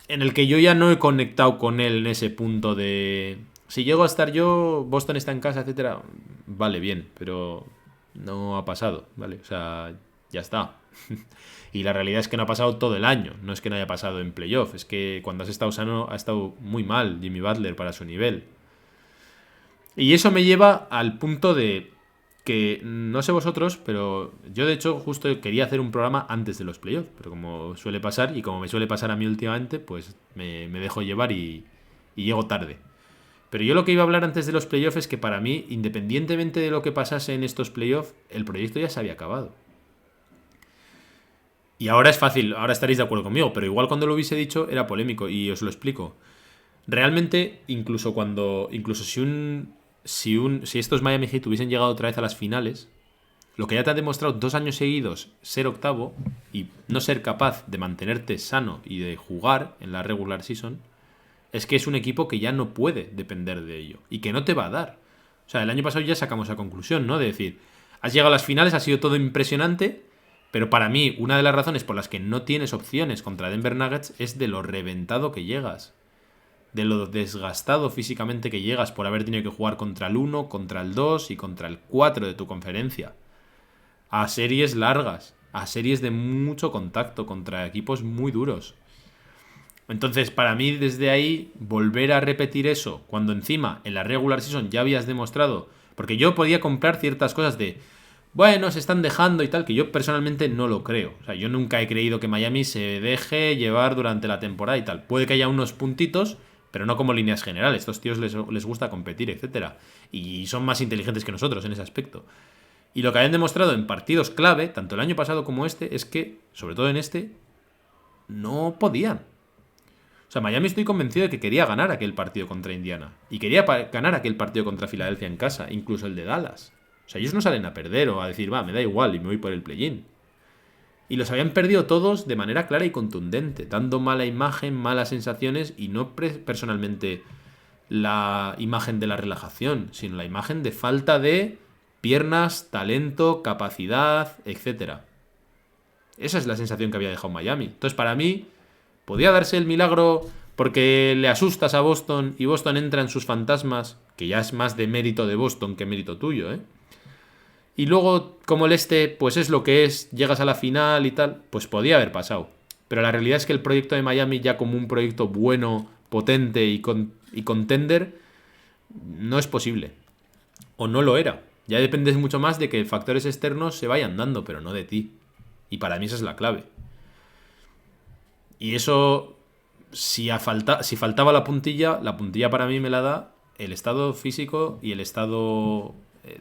en el que yo ya no he conectado con él en ese punto de... Si llego a estar yo, Boston está en casa, etcétera, vale, bien, pero no ha pasado, ¿vale? O sea, ya está. Y la realidad es que no ha pasado todo el año, no es que no haya pasado en playoff, es que cuando has estado sano ha estado muy mal Jimmy Butler para su nivel. Y eso me lleva al punto de que, no sé vosotros, pero yo de hecho justo quería hacer un programa antes de los playoffs, pero como suele pasar y como me suele pasar a mí últimamente, pues me dejo llevar y llego tarde. Pero yo lo que iba a hablar antes de los playoffs es que para mí, independientemente de lo que pasase en estos playoffs, el proyecto ya se había acabado. Y ahora es fácil, ahora estaréis de acuerdo conmigo, pero igual cuando lo hubiese dicho era polémico y os lo explico. Realmente, incluso si estos Miami Heat hubiesen llegado otra vez a las finales, lo que ya te ha demostrado 2 años seguidos ser octavo y no ser capaz de mantenerte sano y de jugar en la regular season, es que es un equipo que ya no puede depender de ello y que no te va a dar. O sea, el año pasado ya sacamos la conclusión, ¿no? De decir, has llegado a las finales, ha sido todo impresionante, pero para mí una de las razones por las que no tienes opciones contra Denver Nuggets es de lo reventado que llegas, de lo desgastado físicamente que llegas por haber tenido que jugar contra el 1, contra el 2 y contra el 4 de tu conferencia. A series largas, a series de mucho contacto contra equipos muy duros. Entonces, para mí, desde ahí, volver a repetir eso, cuando encima en la regular season ya habías demostrado, porque yo podía comprar ciertas cosas de, bueno, se están dejando y tal, que yo personalmente no lo creo. O sea, yo nunca he creído que Miami se deje llevar durante la temporada y tal. Puede que haya unos puntitos, pero no como líneas generales. Estos tíos les gusta competir, etcétera. Y son más inteligentes que nosotros en ese aspecto. Y lo que habían demostrado en partidos clave, tanto el año pasado como este, es que, sobre todo en este, no podían. O sea, Miami estoy convencido de que quería ganar aquel partido contra Indiana. Y quería ganar aquel partido contra Filadelfia en casa, incluso el de Dallas. O sea, ellos no salen a perder o a decir, va, me da igual y me voy por el play-in. Y los habían perdido todos de manera clara y contundente, dando mala imagen, malas sensaciones y no personalmente la imagen de la relajación, sino la imagen de falta de piernas, talento, capacidad, etcétera. Esa es la sensación que había dejado Miami. Entonces, para mí, podía darse el milagro porque le asustas a Boston y Boston entra en sus fantasmas, que ya es más de mérito de Boston que mérito tuyo, ¿eh? Y luego, como el este, pues es lo que es, llegas a la final y tal, pues podía haber pasado. Pero la realidad es que el proyecto de Miami, ya como un proyecto bueno, potente y contender, no es posible. O no lo era. Ya dependes mucho más de que factores externos se vayan dando, pero no de ti. Y para mí esa es la clave. Y eso, si faltaba la puntilla para mí me la da el estado físico y el estado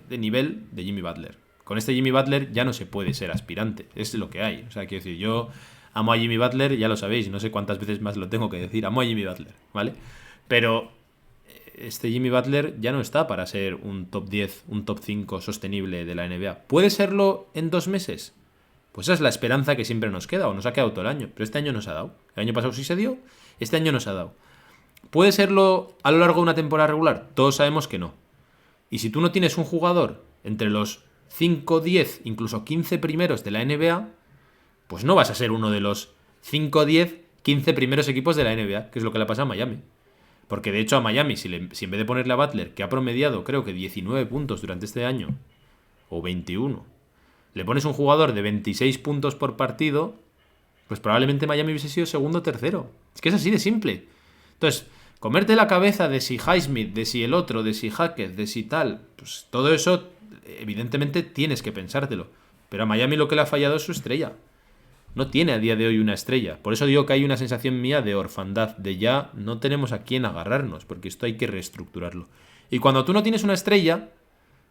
de nivel de Jimmy Butler. Con este Jimmy Butler ya no se puede ser aspirante, es lo que hay. O sea, quiero decir, yo amo a Jimmy Butler, ya lo sabéis, no sé cuántas veces más lo tengo que decir, amo a Jimmy Butler, ¿vale? Pero este Jimmy Butler ya no está para ser un top 10, un top 5 sostenible de la NBA. ¿Puede serlo en 2 meses? Pues esa es la esperanza que siempre nos queda, o nos ha quedado todo el año. Pero este año no se ha dado. El año pasado sí se dio, este año no se ha dado. ¿Puede serlo a lo largo de una temporada regular? Todos sabemos que no. Y si tú no tienes un jugador entre los 5, 10, incluso 15 primeros de la NBA, pues no vas a ser uno de los 5, 10, 15 primeros equipos de la NBA, que es lo que le pasa a Miami. Porque de hecho a Miami, si en vez de ponerle a Butler, que ha promediado creo que 19 puntos durante este año, o 21, le pones un jugador de 26 puntos por partido, pues probablemente Miami hubiese sido segundo o tercero. Es que es así de simple. Entonces, comerte la cabeza de si Highsmith, de si el otro, de si Hackett, de si tal, pues todo eso, evidentemente tienes que pensártelo. Pero a Miami lo que le ha fallado es su estrella. No tiene a día de hoy una estrella. Por eso digo que hay una sensación mía de orfandad, de ya no tenemos a quién agarrarnos, porque esto hay que reestructurarlo. Y cuando tú no tienes una estrella,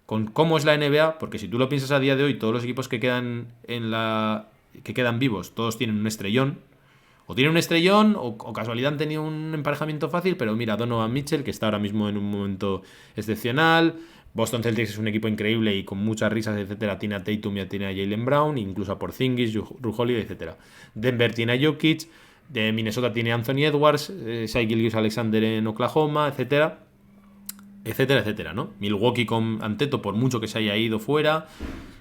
con cómo es la NBA, porque si tú lo piensas a día de hoy, todos los equipos que quedan que quedan vivos, todos tienen un estrellón. O tienen un estrellón, o casualidad han tenido un emparejamiento fácil, pero mira, Donovan Mitchell, que está ahora mismo en un momento excepcional. Boston Celtics es un equipo increíble y con muchas risas, etcétera. Tiene a Tatum y tiene a Jaylen Brown, incluso a Porzingis, Jrue Holiday, etcétera. Denver tiene a Jokic, De Minnesota tiene Anthony Edwards, Shai Gilgeous-Alexander en Oklahoma, etcétera. Etcétera, etcétera, ¿no? Milwaukee con Antetokounmpo, por mucho que se haya ido fuera.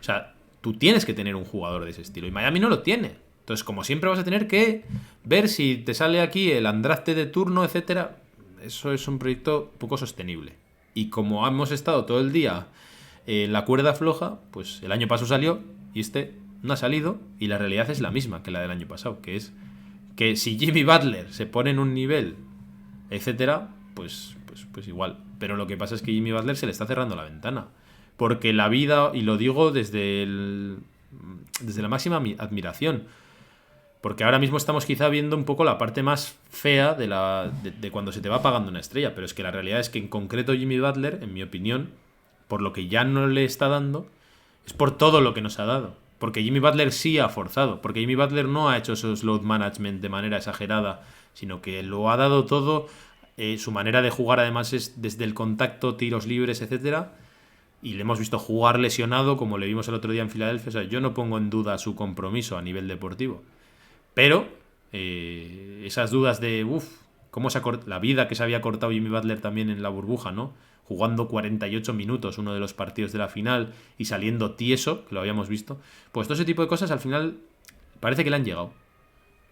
O sea, tú tienes que tener un jugador de ese estilo. Y Miami no lo tiene. Entonces, como siempre, vas a tener que ver si te sale aquí el undrafted de turno, etcétera. Eso es un proyecto poco sostenible. Y como hemos estado todo el día en la cuerda floja, pues el año pasado salió y este no ha salido. Y la realidad es la misma que la del año pasado, que es que si Jimmy Butler se pone en un nivel, etcétera, pues igual. Pero lo que pasa es que Jimmy Butler se le está cerrando la ventana. Porque la vida, y lo digo desde la máxima admiración, porque ahora mismo estamos quizá viendo un poco la parte más fea de cuando se te va apagando una estrella. Pero es que la realidad es que en concreto Jimmy Butler, en mi opinión, por lo que ya no le está dando, es por todo lo que nos ha dado. Porque Jimmy Butler sí ha forzado. Porque Jimmy Butler no ha hecho esos load management de manera exagerada, sino que lo ha dado todo. Su manera de jugar además es desde el contacto, tiros libres, etcétera. Y le hemos visto jugar lesionado como le vimos el otro día en Filadelfia. O sea, yo no pongo en duda su compromiso a nivel deportivo. Pero esas dudas de cómo la vida que se había cortado Jimmy Butler también en la burbuja, ¿no? Jugando 48 minutos uno de los partidos de la final y saliendo tieso, que lo habíamos visto. Pues todo ese tipo de cosas al final parece que le han llegado.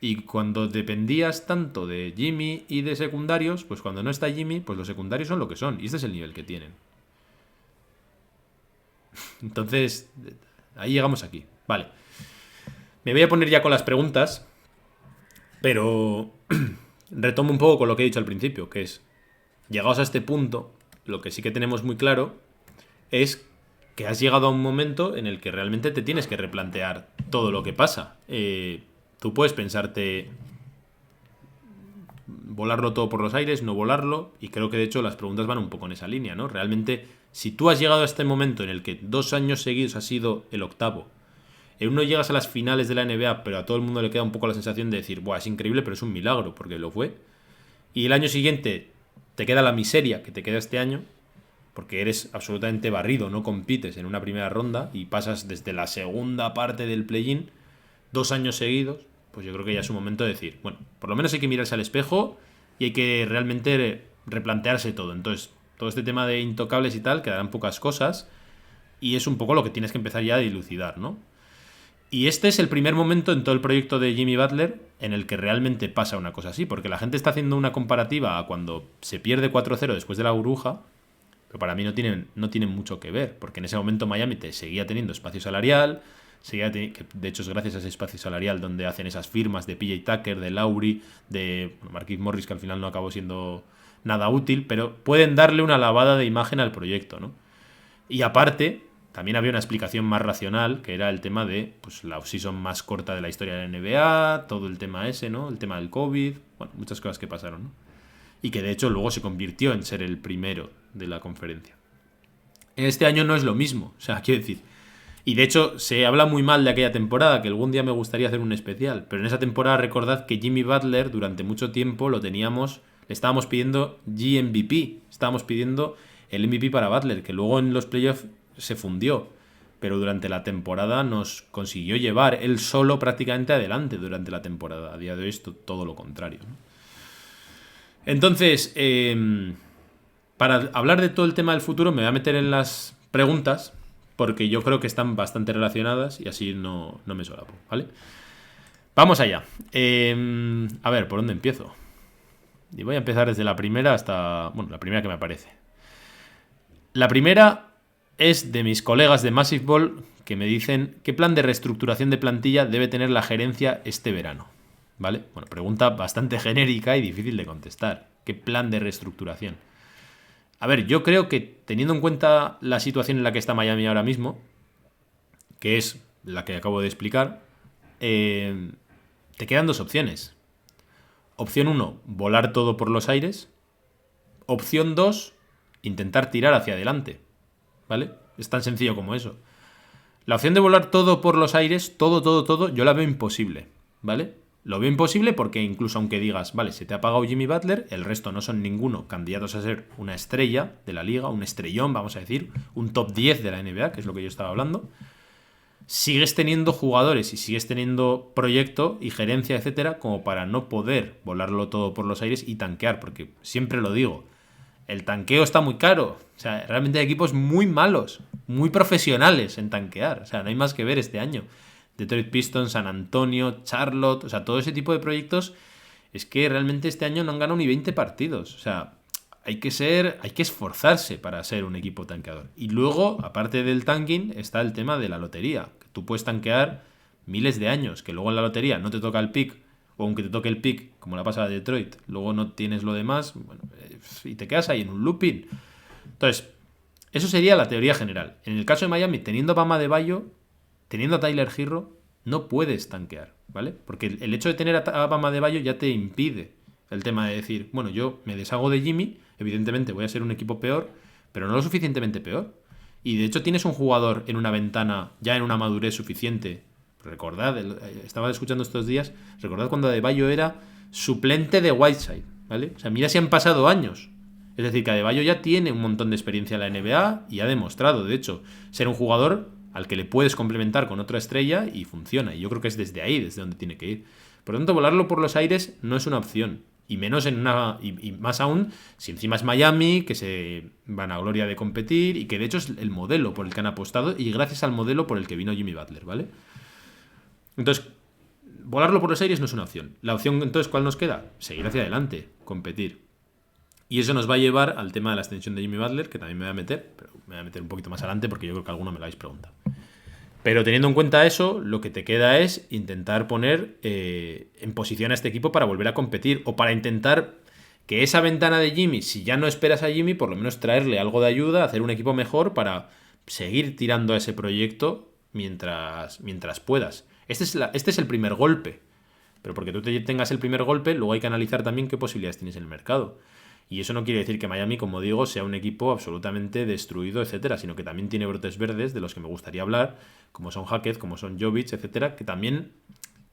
Y cuando dependías tanto de Jimmy y de secundarios, pues cuando no está Jimmy, pues los secundarios son lo que son. Y este es el nivel que tienen. Entonces, ahí llegamos aquí. Vale. Me voy a poner ya con las preguntas, pero retomo un poco con lo que he dicho al principio, que es, llegados a este punto, lo que sí que tenemos muy claro es que has llegado a un momento en el que realmente te tienes que replantear todo lo que pasa. Tú puedes pensarte volarlo todo por los aires, no volarlo, y creo que de hecho las preguntas van un poco en esa línea, ¿no? Realmente, si tú has llegado a este momento en el que 2 años seguidos has sido el octavo, en uno llegas a las finales de la NBA, pero a todo el mundo le queda un poco la sensación de decir, buah, es increíble, pero es un milagro, porque lo fue, y el año siguiente te queda la miseria que te queda este año, porque eres absolutamente barrido, no compites en una primera ronda y pasas desde la segunda parte del play-in 2 años seguidos, pues yo creo que ya es un momento de decir, bueno, por lo menos hay que mirarse al espejo y hay que realmente replantearse todo. Entonces, todo este tema de intocables y tal, quedarán pocas cosas y es un poco lo que tienes que empezar ya a dilucidar, ¿no? Y este es el primer momento en todo el proyecto de Jimmy Butler en el que realmente pasa una cosa así, porque la gente está haciendo una comparativa a cuando se pierde 4-0 después de la burbuja, pero para mí no tienen mucho que ver, porque en ese momento Miami te seguía teniendo espacio salarial, que de hecho es gracias a ese espacio salarial donde hacen esas firmas de PJ Tucker, de Lowry, de Marquise Morris, que al final no acabó siendo nada útil, pero pueden darle una lavada de imagen al proyecto, ¿no? Y aparte, también había una explicación más racional, que era el tema de pues, la offseason más corta de la historia de la NBA, todo el tema ese, ¿no? El tema del COVID, bueno, muchas cosas que pasaron, ¿no? Y que de hecho luego se convirtió en ser el primero de la conferencia. Este año no es lo mismo, o sea, quiero decir, y de hecho se habla muy mal de aquella temporada, que algún día me gustaría hacer un especial, pero en esa temporada recordad que Jimmy Butler durante mucho tiempo le estábamos pidiendo GMVP, estábamos pidiendo el MVP para Butler, que luego en los playoffs se fundió, pero durante la temporada nos consiguió llevar él solo prácticamente adelante durante la temporada. A día de hoy es todo lo contrario, ¿no? Entonces, para hablar de todo el tema del futuro me voy a meter en las preguntas, porque yo creo que están bastante relacionadas y así no me solapo, ¿vale? Vamos allá. A ver, ¿por dónde empiezo? Y voy a empezar desde la primera hasta... Bueno, la primera que me aparece. La primera es de mis colegas de Massive Ball que me dicen qué plan de reestructuración de plantilla debe tener la gerencia este verano, ¿vale? Bueno, pregunta bastante genérica y difícil de contestar. ¿Qué plan de reestructuración? A ver, yo creo que teniendo en cuenta la situación en la que está Miami ahora mismo, que es la que acabo de explicar, te quedan 2 opciones. Opción 1, volar todo por los aires. Opción 2, intentar tirar hacia adelante, ¿vale? Es tan sencillo como eso. La opción de volar todo por los aires, todo, yo la veo imposible, ¿vale? Lo veo imposible porque incluso aunque digas, vale, se te ha pagado Jimmy Butler, el resto no son ninguno candidatos a ser una estrella de la liga, un estrellón, vamos a decir, un top 10 de la NBA, que es lo que yo estaba hablando. sigues teniendo jugadores y sigues teniendo proyecto y gerencia, etcétera, como para no poder volarlo todo por los aires y tanquear, porque siempre lo digo, el tanqueo está muy caro. O sea, realmente hay equipos muy malos, muy profesionales en tanquear. O sea, no hay más que ver este año. Detroit Pistons, San Antonio, Charlotte, o sea, todo ese tipo de proyectos, es que realmente este año no han ganado ni 20 partidos. O sea, hay que esforzarse para ser un equipo tanqueador. Y luego, aparte del tanking, está el tema de la lotería. Que tú puedes tanquear miles de años, que luego en la lotería no te toca el pick, o aunque te toque el pick, como la pasa a Detroit, luego no tienes lo demás, bueno, y te quedas ahí en un looping. Entonces, eso sería la teoría general. En el caso de Miami, teniendo a Bam Adebayo, teniendo a Tyler Herro, no puedes tanquear, ¿vale? Porque el hecho de tener a Bam Adebayo ya te impide el tema de decir, bueno, yo me deshago de Jimmy, evidentemente voy a ser un equipo peor, pero no lo suficientemente peor. Y de hecho tienes un jugador en una ventana, ya en una madurez suficiente. Recordad, estaba escuchando estos días, recordad cuando Adebayo era suplente de Whiteside, ¿vale? O sea, mira si han pasado años. Es decir, que Adebayo ya tiene un montón de experiencia en la NBA y ha demostrado, de hecho, ser un jugador al que le puedes complementar con otra estrella y funciona. Y yo creo que es desde ahí, desde donde tiene que ir. Por lo tanto, volarlo por los aires no es una opción. Y menos en una. Y más aún, si encima es Miami, que se van a gloria de competir, y que de hecho es el modelo por el que han apostado, y gracias al modelo por el que vino Jimmy Butler, ¿vale? Entonces, volarlo por los aires no es una opción. La opción, entonces, ¿cuál nos queda? Seguir hacia adelante, competir. Y eso nos va a llevar al tema de la extensión de Jimmy Butler, que también me voy a meter, pero me voy a meter un poquito más adelante porque yo creo que alguno me lo habéis preguntado. Pero teniendo en cuenta eso, lo que te queda es intentar poner en posición a este equipo para volver a competir o para intentar que esa ventana de Jimmy, si ya no esperas a Jimmy, por lo menos traerle algo de ayuda, hacer un equipo mejor para seguir tirando a ese proyecto mientras puedas. Este es el primer golpe. Pero porque tú tengas el primer golpe, luego hay que analizar también qué posibilidades tienes en el mercado. Y eso no quiere decir que Miami, como digo, sea un equipo absolutamente destruido, etcétera, sino que también tiene brotes verdes de los que me gustaría hablar, como son Hackett, como son Jovic, etcétera, que también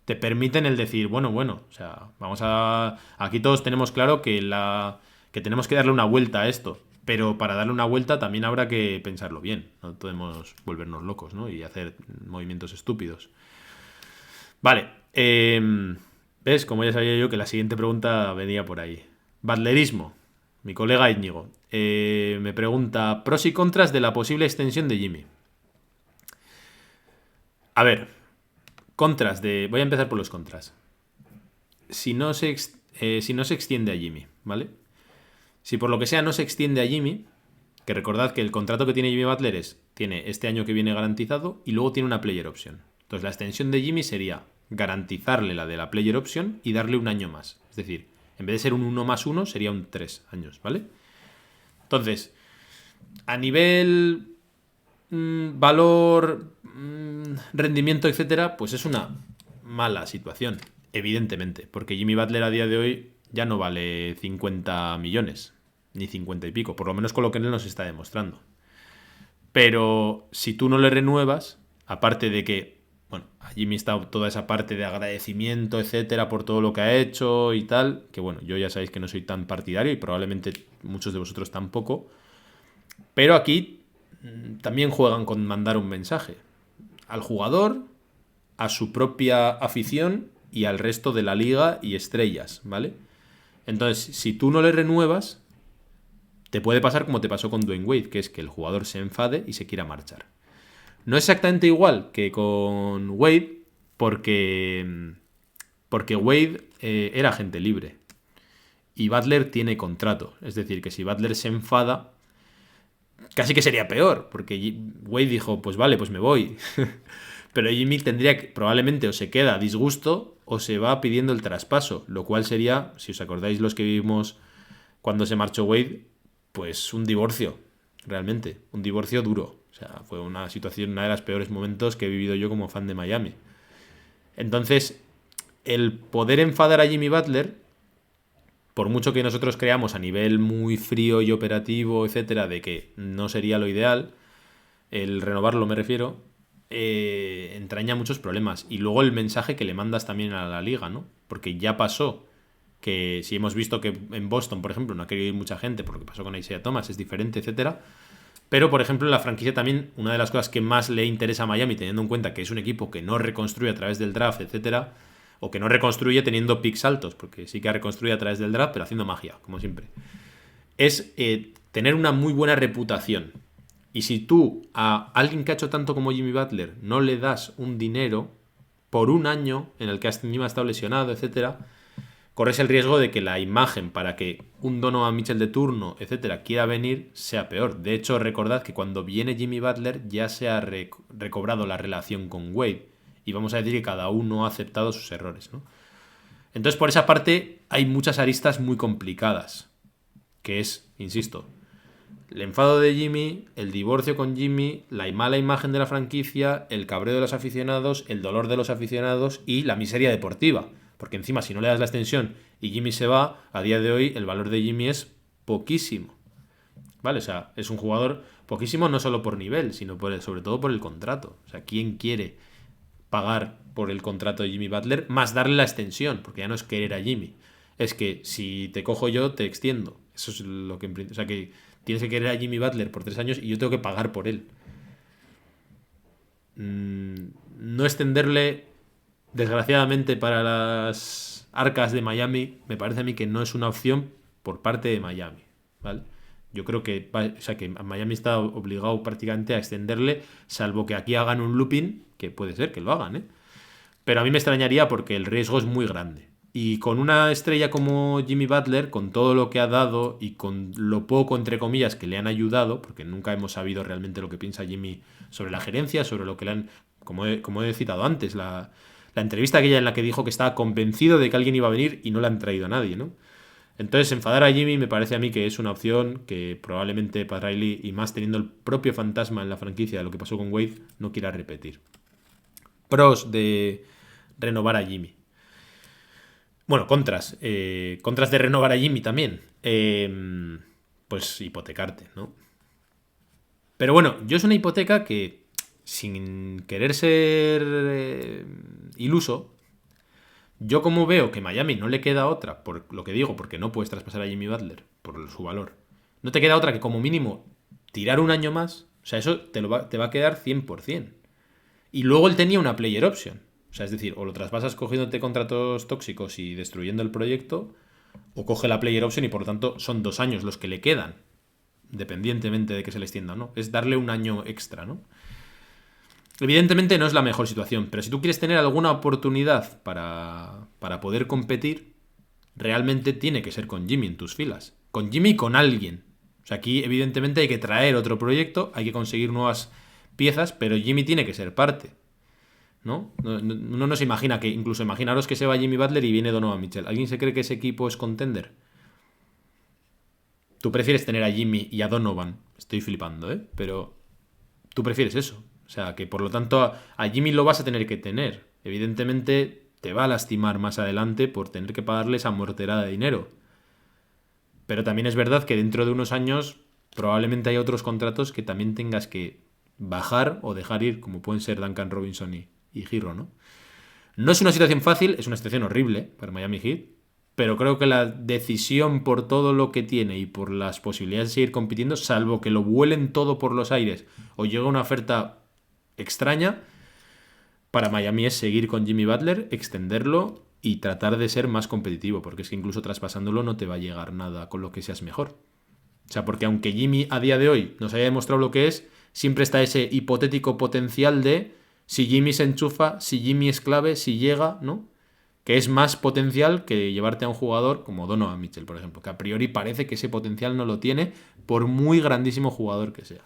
te permiten el decir, bueno, o sea, aquí todos tenemos claro que tenemos que darle una vuelta a esto, pero para darle una vuelta también habrá que pensarlo bien, no podemos volvernos locos, ¿no? Y hacer movimientos estúpidos. Vale, ¿ves? Como ya sabía yo que la siguiente pregunta venía por ahí. Butlerismo. Mi colega Íñigo me pregunta pros y contras de la posible extensión de Jimmy. A ver, voy a empezar por los contras. Si no se extiende a Jimmy, ¿vale? Si por lo que sea no se extiende a Jimmy, que recordad que el contrato que tiene Jimmy Butler tiene este año que viene garantizado y luego tiene una player option. Entonces la extensión de Jimmy sería garantizarle la de la player option y darle un año más. Es decir, en vez de ser un 1 más 1, sería un 3 años, ¿vale? Entonces, a nivel valor, rendimiento, etcétera, pues es una mala situación, evidentemente, porque Jimmy Butler a día de hoy ya no vale 50 millones, ni 50 y pico, por lo menos con lo que él nos está demostrando. Pero si tú no le renuevas, aparte de que, bueno, a Jimmy está toda esa parte de agradecimiento, etcétera, por todo lo que ha hecho y tal, que bueno, yo ya sabéis que no soy tan partidario y probablemente muchos de vosotros tampoco, pero aquí también juegan con mandar un mensaje al jugador, a su propia afición y al resto de la liga y estrellas, ¿vale? Entonces, si tú no le renuevas, te puede pasar como te pasó con Dwayne Wade, que es que el jugador se enfade y se quiera marchar. No exactamente igual que con Wade, porque Wade era agente libre y Butler tiene contrato. Es decir, que si Butler se enfada, casi que sería peor, porque Wade dijo, pues vale, pues me voy. Pero Jimmy tendría que, probablemente, o se queda a disgusto o se va pidiendo el traspaso, lo cual sería, si os acordáis los que vivimos cuando se marchó Wade, pues un divorcio, realmente, un divorcio duro. O sea, fue una situación, una de los peores momentos que he vivido yo como fan de Miami. Entonces, el poder enfadar a Jimmy Butler, por mucho que nosotros creamos a nivel muy frío y operativo, etcétera, de que no sería lo ideal, el renovarlo me refiero, entraña muchos problemas. Y luego el mensaje que le mandas también a la liga, ¿no? Porque ya pasó que si hemos visto que en Boston, por ejemplo, no ha querido ir mucha gente porque pasó con Isaiah Thomas, es diferente, etcétera, Pero, por ejemplo, en la franquicia también, una de las cosas que más le interesa a Miami, teniendo en cuenta que es un equipo que no reconstruye a través del draft, etcétera, o que no reconstruye teniendo picks altos, porque sí que reconstruye a través del draft, pero haciendo magia, como siempre, es tener una muy buena reputación. Y si tú a alguien que ha hecho tanto como Jimmy Butler no le das un dinero por un año en el que encima ha estado lesionado, etcétera, corres el riesgo de que la imagen para que un Donovan Mitchell de turno, etcétera, quiera venir sea peor. De hecho, recordad que cuando viene Jimmy Butler ya se ha recobrado la relación con Wade. Y vamos a decir que cada uno ha aceptado sus errores, ¿no? Entonces, por esa parte, hay muchas aristas muy complicadas. Que es, insisto, el enfado de Jimmy, el divorcio con Jimmy, la mala imagen de la franquicia, el cabreo de los aficionados, el dolor de los aficionados y la miseria deportiva. Porque encima, si no le das la extensión y Jimmy se va, a día de hoy el valor de Jimmy es poquísimo. ¿Vale? O sea, es un jugador poquísimo no solo por nivel, sino sobre todo por el contrato. O sea, ¿quién quiere pagar por el contrato de Jimmy Butler más darle la extensión? Porque ya no es querer a Jimmy. Es que si te cojo yo, te extiendo. Eso es lo que... O sea, que tienes que querer a Jimmy Butler por 3 años y yo tengo que pagar por él. No extenderle, desgraciadamente para las arcas de Miami, me parece a mí que no es una opción por parte de Miami, ¿vale? Yo creo que, o sea, que Miami está obligado prácticamente a extenderle, salvo que aquí hagan un looping, que puede ser que lo hagan, ¿eh? Pero a mí me extrañaría porque el riesgo es muy grande. Y con una estrella como Jimmy Butler, con todo lo que ha dado y con lo poco, entre comillas, que le han ayudado, porque nunca hemos sabido realmente lo que piensa Jimmy sobre la gerencia, sobre lo que le han, como he citado antes, la entrevista aquella en la que dijo que estaba convencido de que alguien iba a venir y no le han traído a nadie, ¿no? Entonces, enfadar a Jimmy me parece a mí que es una opción que probablemente Pat Riley, y más teniendo el propio fantasma en la franquicia de lo que pasó con Wade, no quiera repetir. Pros de renovar a Jimmy. Bueno, contras. Contras de renovar a Jimmy también. Pues hipotecarte, ¿no? Pero bueno, yo es una hipoteca que, sin querer ser iluso, yo como veo que Miami no le queda otra, por lo que digo, porque no puedes traspasar a Jimmy Butler, por su valor, no te queda otra que como mínimo tirar un año más. O sea, eso te va a quedar 100%. Y luego él tenía una player option. O sea, es decir, o lo traspasas cogiéndote contratos tóxicos y destruyendo el proyecto, o coge la player option y por lo tanto son 2 años los que le quedan, dependientemente de que se le extienda o no. Es darle un año extra, ¿no? Evidentemente no es la mejor situación, pero si tú quieres tener alguna oportunidad para poder competir, realmente tiene que ser con Jimmy en tus filas. Con Jimmy y con alguien. O sea, aquí evidentemente hay que traer otro proyecto, hay que conseguir nuevas piezas, pero Jimmy tiene que ser parte. ¿No? Uno no se imagina que, incluso imaginaros que se va Jimmy Butler y viene Donovan Mitchell. ¿Alguien se cree que ese equipo es contender? Tú prefieres tener a Jimmy y a Donovan. Estoy flipando, ¿eh? Pero tú prefieres eso. O sea, que por lo tanto a Jimmy lo vas a tener que tener. Evidentemente te va a lastimar más adelante por tener que pagarle esa morterada de dinero. Pero también es verdad que dentro de unos años probablemente hay otros contratos que también tengas que bajar o dejar ir, como pueden ser Duncan Robinson y Hero, ¿no? No es una situación fácil, es una situación horrible para Miami Heat, pero creo que la decisión por todo lo que tiene y por las posibilidades de seguir compitiendo, salvo que lo vuelen todo por los aires o llegue una oferta extraña, para Miami es seguir con Jimmy Butler, extenderlo y tratar de ser más competitivo, porque es que incluso traspasándolo no te va a llegar nada con lo que seas mejor. O sea, porque aunque Jimmy a día de hoy nos haya demostrado lo que es, siempre está ese hipotético potencial de si Jimmy se enchufa, si Jimmy es clave, si llega, ¿no? Que es más potencial que llevarte a un jugador como Donovan Mitchell, por ejemplo, que a priori parece que ese potencial no lo tiene por muy grandísimo jugador que sea.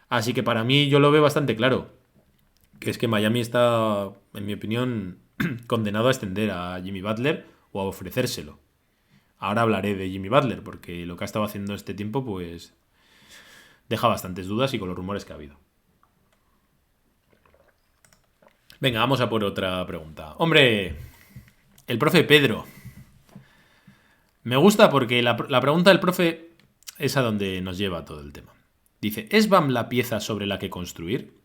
Así que para mí yo lo veo bastante claro, que es que Miami está, en mi opinión, condenado a extender a Jimmy Butler o a ofrecérselo. Ahora hablaré de Jimmy Butler, porque lo que ha estado haciendo este tiempo, pues deja bastantes dudas y con los rumores que ha habido. Venga, vamos a por otra pregunta. Hombre, el profe Pedro. Me gusta porque la pregunta del profe es a donde nos lleva todo el tema. Dice, ¿es BAM la pieza sobre la que construir?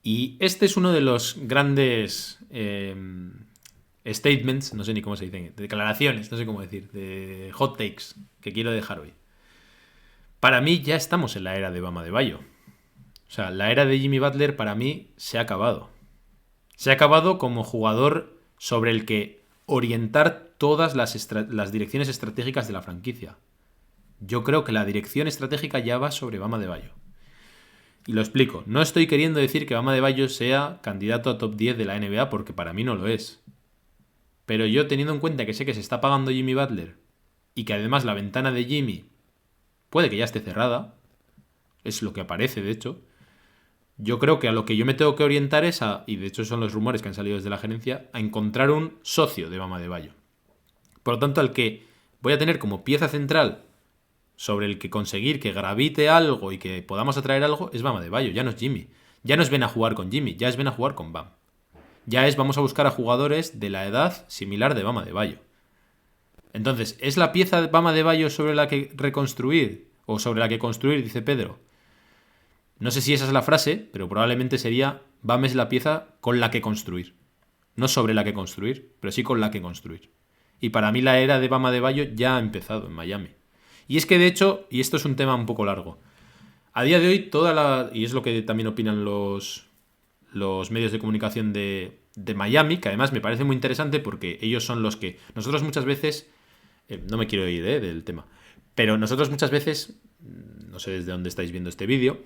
Y este es uno de los grandes statements, no sé ni cómo se dicen, declaraciones, no sé cómo decir, de hot takes que quiero dejar hoy. Para mí ya estamos en la era de Bam Adebayo. O sea, la era de Jimmy Butler para mí se ha acabado. Se ha acabado como jugador sobre el que orientar todas las direcciones estratégicas de la franquicia. Yo creo que la dirección estratégica ya va sobre Bam Adebayo. Y lo explico. No estoy queriendo decir que Bam Adebayo sea candidato a top 10 de la NBA porque para mí no lo es. Pero yo, teniendo en cuenta que sé que se está pagando Jimmy Butler y que además la ventana de Jimmy puede que ya esté cerrada, es lo que aparece de hecho, yo creo que a lo que yo me tengo que orientar es a, y de hecho son los rumores que han salido desde la gerencia, a encontrar un socio de Bam Adebayo. Por lo tanto, al que voy a tener como pieza central sobre el que conseguir que gravite algo y que podamos atraer algo es Bam Adebayo, ya no es Jimmy. Ya no es ven a jugar con Jimmy, ya es ven a jugar con Bam. Ya es vamos a buscar a jugadores de la edad similar de Bam Adebayo. Entonces, ¿es la pieza de Bam Adebayo sobre la que reconstruir? O sobre la que construir, dice Pedro. No sé si esa es la frase, pero probablemente sería Bam es la pieza con la que construir. No sobre la que construir, pero sí con la que construir. Y para mí la era de Bam Adebayo ya ha empezado en Miami. Y es que de hecho, y esto es un tema un poco largo, a día de hoy y es lo que también opinan los medios de comunicación de Miami, que además me parece muy interesante porque ellos son los que nosotros muchas veces, no me quiero ir del tema, pero nosotros muchas veces, no sé desde dónde estáis viendo este vídeo,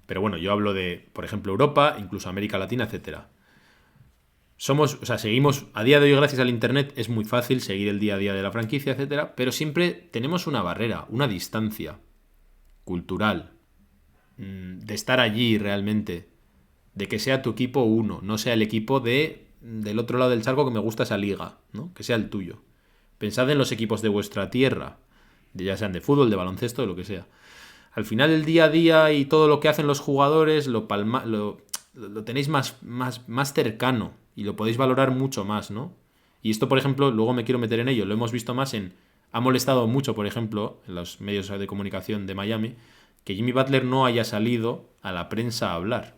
pero bueno, yo hablo de, por ejemplo, Europa, incluso América Latina, etcétera. Seguimos, a día de hoy gracias al internet es muy fácil seguir el día a día de la franquicia, etcétera, pero siempre tenemos una barrera, una distancia cultural, de estar allí realmente, de que sea tu equipo uno, no sea el equipo del otro lado del charco que me gusta esa liga, ¿no? Que sea el tuyo. Pensad en los equipos de vuestra tierra, ya sean de fútbol, de baloncesto, de lo que sea. Al final el día a día y todo lo que hacen los jugadores lo tenéis más cercano y lo podéis valorar mucho más, ¿no? Y esto, por ejemplo, luego me quiero meter en ello, lo hemos visto más ha molestado mucho, por ejemplo, en los medios de comunicación de Miami, que Jimmy Butler no haya salido a la prensa a hablar.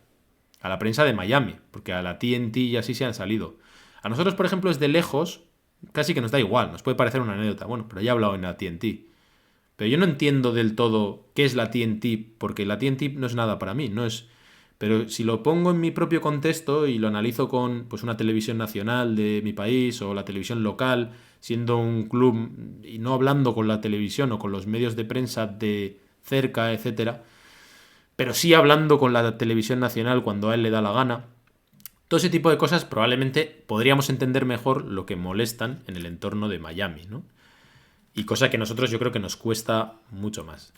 A la prensa de Miami, porque a la TNT y así se han salido. A nosotros, por ejemplo, es de lejos, casi que nos da igual, nos puede parecer una anécdota. Bueno, pero ya he hablado en la TNT. Pero yo no entiendo del todo qué es la TNT, porque la TNT no es nada para mí, no es. Pero si lo pongo en mi propio contexto y lo analizo con pues, una televisión nacional de mi país o la televisión local, siendo un club y no hablando con la televisión o con los medios de prensa de cerca, etcétera, pero sí hablando con la televisión nacional cuando a él le da la gana. Todo ese tipo de cosas probablemente podríamos entender mejor lo que molestan en el entorno de Miami, ¿no? Y cosa que a nosotros yo creo que nos cuesta mucho más.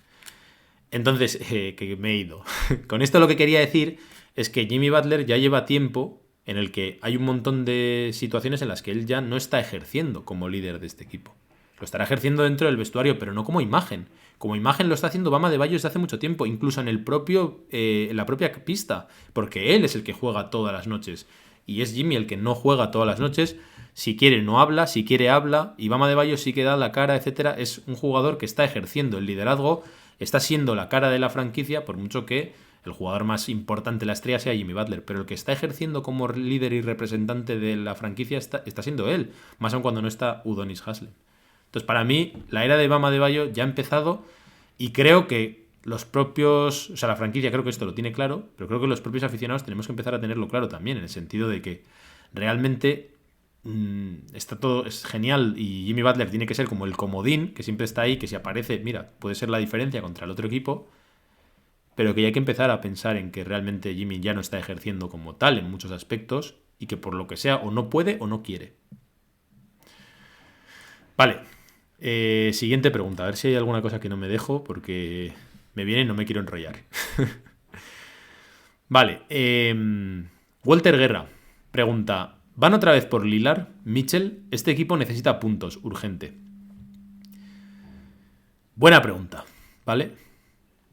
Entonces, que me he ido. Con esto lo que quería decir es que Jimmy Butler ya lleva tiempo en el que hay un montón de situaciones en las que él ya no está ejerciendo como líder de este equipo. Lo estará ejerciendo dentro del vestuario, pero no como imagen. Como imagen lo está haciendo Bam Adebayo desde hace mucho tiempo, incluso en la propia pista, porque él es el que juega todas las noches. Y es Jimmy el que no juega todas las noches. Si quiere no habla, si quiere habla, y Bam Adebayo sí que da la cara, etcétera. Es un jugador que está ejerciendo el liderazgo, está siendo la cara de la franquicia, por mucho que el jugador más importante de la estrella sea Jimmy Butler, pero el que está ejerciendo como líder y representante de la franquicia está siendo él, más aún cuando no está Udonis Haslem. Entonces, para mí, la era de Bam Adebayo ya ha empezado y creo que los propios, o sea, la franquicia creo que esto lo tiene claro, pero creo que los propios aficionados tenemos que empezar a tenerlo claro también, en el sentido de que realmente está todo, es genial y Jimmy Butler tiene que ser como el comodín, que siempre está ahí, que si aparece, mira, puede ser la diferencia contra el otro equipo, pero que ya hay que empezar a pensar en que realmente Jimmy ya no está ejerciendo como tal en muchos aspectos y que por lo que sea o no puede o no quiere. Vale. Siguiente pregunta, a ver si hay alguna cosa que no me dejo porque me viene y no me quiero enrollar. Vale, Walter Guerra pregunta, ¿van otra vez por Lillard? Mitchell, este equipo necesita puntos, urgente. Buena pregunta, ¿vale?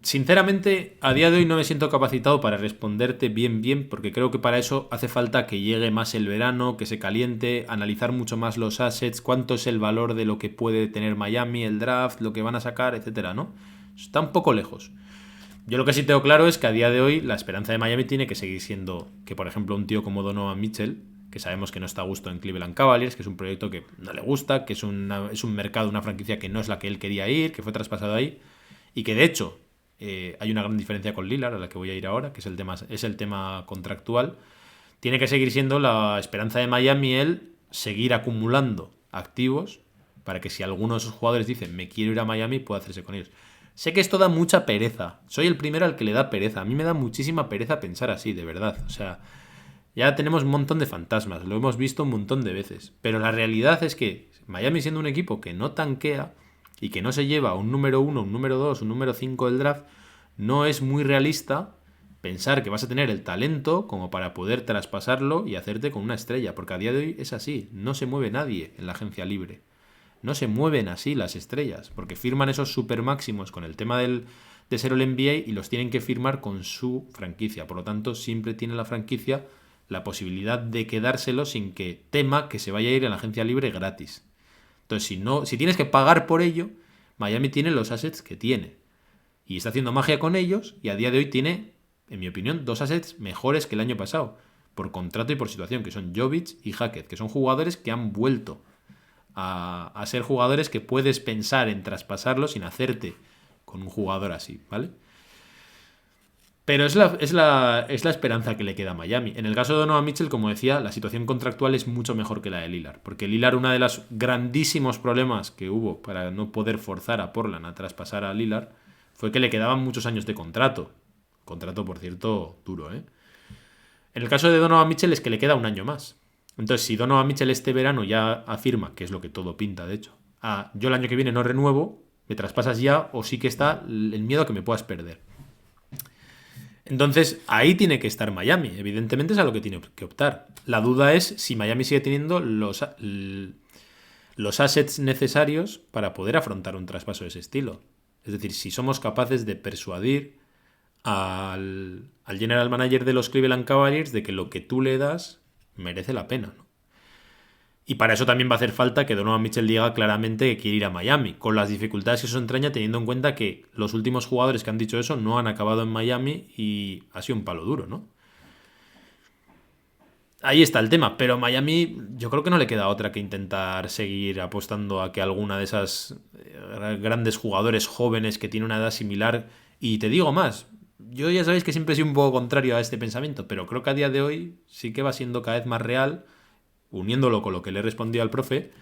Sinceramente, a día de hoy no me siento capacitado para responderte bien, porque creo que para eso hace falta que llegue más el verano, que se caliente, analizar mucho más los assets, cuánto es el valor de lo que puede tener Miami, el draft, lo que van a sacar, etcétera, ¿no? Está un poco lejos. Yo lo que sí tengo claro es que a día de hoy la esperanza de Miami tiene que seguir siendo que, por ejemplo, un tío como Donovan Mitchell, que sabemos que no está a gusto en Cleveland Cavaliers, que es un proyecto que no le gusta, que es un mercado, una franquicia que no es la que él quería ir, que fue traspasado ahí, y que de hecho hay una gran diferencia con Lillard, a la que voy a ir ahora, que es el tema contractual. Tiene que seguir siendo la esperanza de Miami el seguir acumulando activos para que si alguno de esos jugadores dicen me quiero ir a Miami, pueda hacerse con ellos. Sé que esto da mucha pereza. Soy el primero al que le da pereza. A mí me da muchísima pereza pensar así, de verdad. O sea, ya tenemos un montón de fantasmas. Lo hemos visto un montón de veces. Pero la realidad es que Miami, siendo un equipo que no tanquea y que no se lleva un número 1, un número 2, un número 5 del draft, no es muy realista pensar que vas a tener el talento como para poder traspasarlo y hacerte con una estrella. Porque a día de hoy es así. No se mueve nadie en la agencia libre. No se mueven así las estrellas, porque firman esos super máximos con el tema de ser el NBA y los tienen que firmar con su franquicia. Por lo tanto, siempre tiene la franquicia la posibilidad de quedárselo sin que tema que se vaya a ir en la agencia libre gratis. Entonces, si tienes que pagar por ello, Miami tiene los assets que tiene. Y está haciendo magia con ellos y a día de hoy tiene, en mi opinión, 2 assets mejores que el año pasado, por contrato y por situación, que son Jovic y Hackett, que son jugadores que han vuelto a ser jugadores que puedes pensar en traspasarlo sin hacerte con un jugador así, ¿vale? Pero es la esperanza que le queda a Miami. En el caso de Donovan Mitchell, como decía, la situación contractual es mucho mejor que la de Lillard. Porque Lillard, uno de los grandísimos problemas que hubo para no poder forzar a Portland a traspasar a Lillard fue que le quedaban muchos años de contrato. Contrato, por cierto, duro, ¿eh? En el caso de Donovan Mitchell es que le queda un año más. Entonces, si Donovan Mitchell este verano ya afirma, que es lo que todo pinta, de hecho, yo el año que viene no renuevo, me traspasas ya, o sí que está el miedo a que me puedas perder. Entonces, ahí tiene que estar Miami. Evidentemente es a lo que tiene que optar. La duda es si Miami sigue teniendo los assets necesarios para poder afrontar un traspaso de ese estilo. Es decir, si somos capaces de persuadir al general manager de los Cleveland Cavaliers de que lo que tú le das merece la pena, ¿no? Y para eso también va a hacer falta que Donovan Mitchell diga claramente que quiere ir a Miami, con las dificultades que eso entraña, teniendo en cuenta que los últimos jugadores que han dicho eso no han acabado en Miami y ha sido un palo duro, ¿no? Ahí está el tema, pero Miami yo creo que no le queda otra que intentar seguir apostando a que alguna de esas grandes jugadores jóvenes que tiene una edad similar, y te digo más, yo ya sabéis que siempre he sido un poco contrario a este pensamiento, pero creo que a día de hoy sí que va siendo cada vez más real, uniéndolo con lo que le he respondido al profe,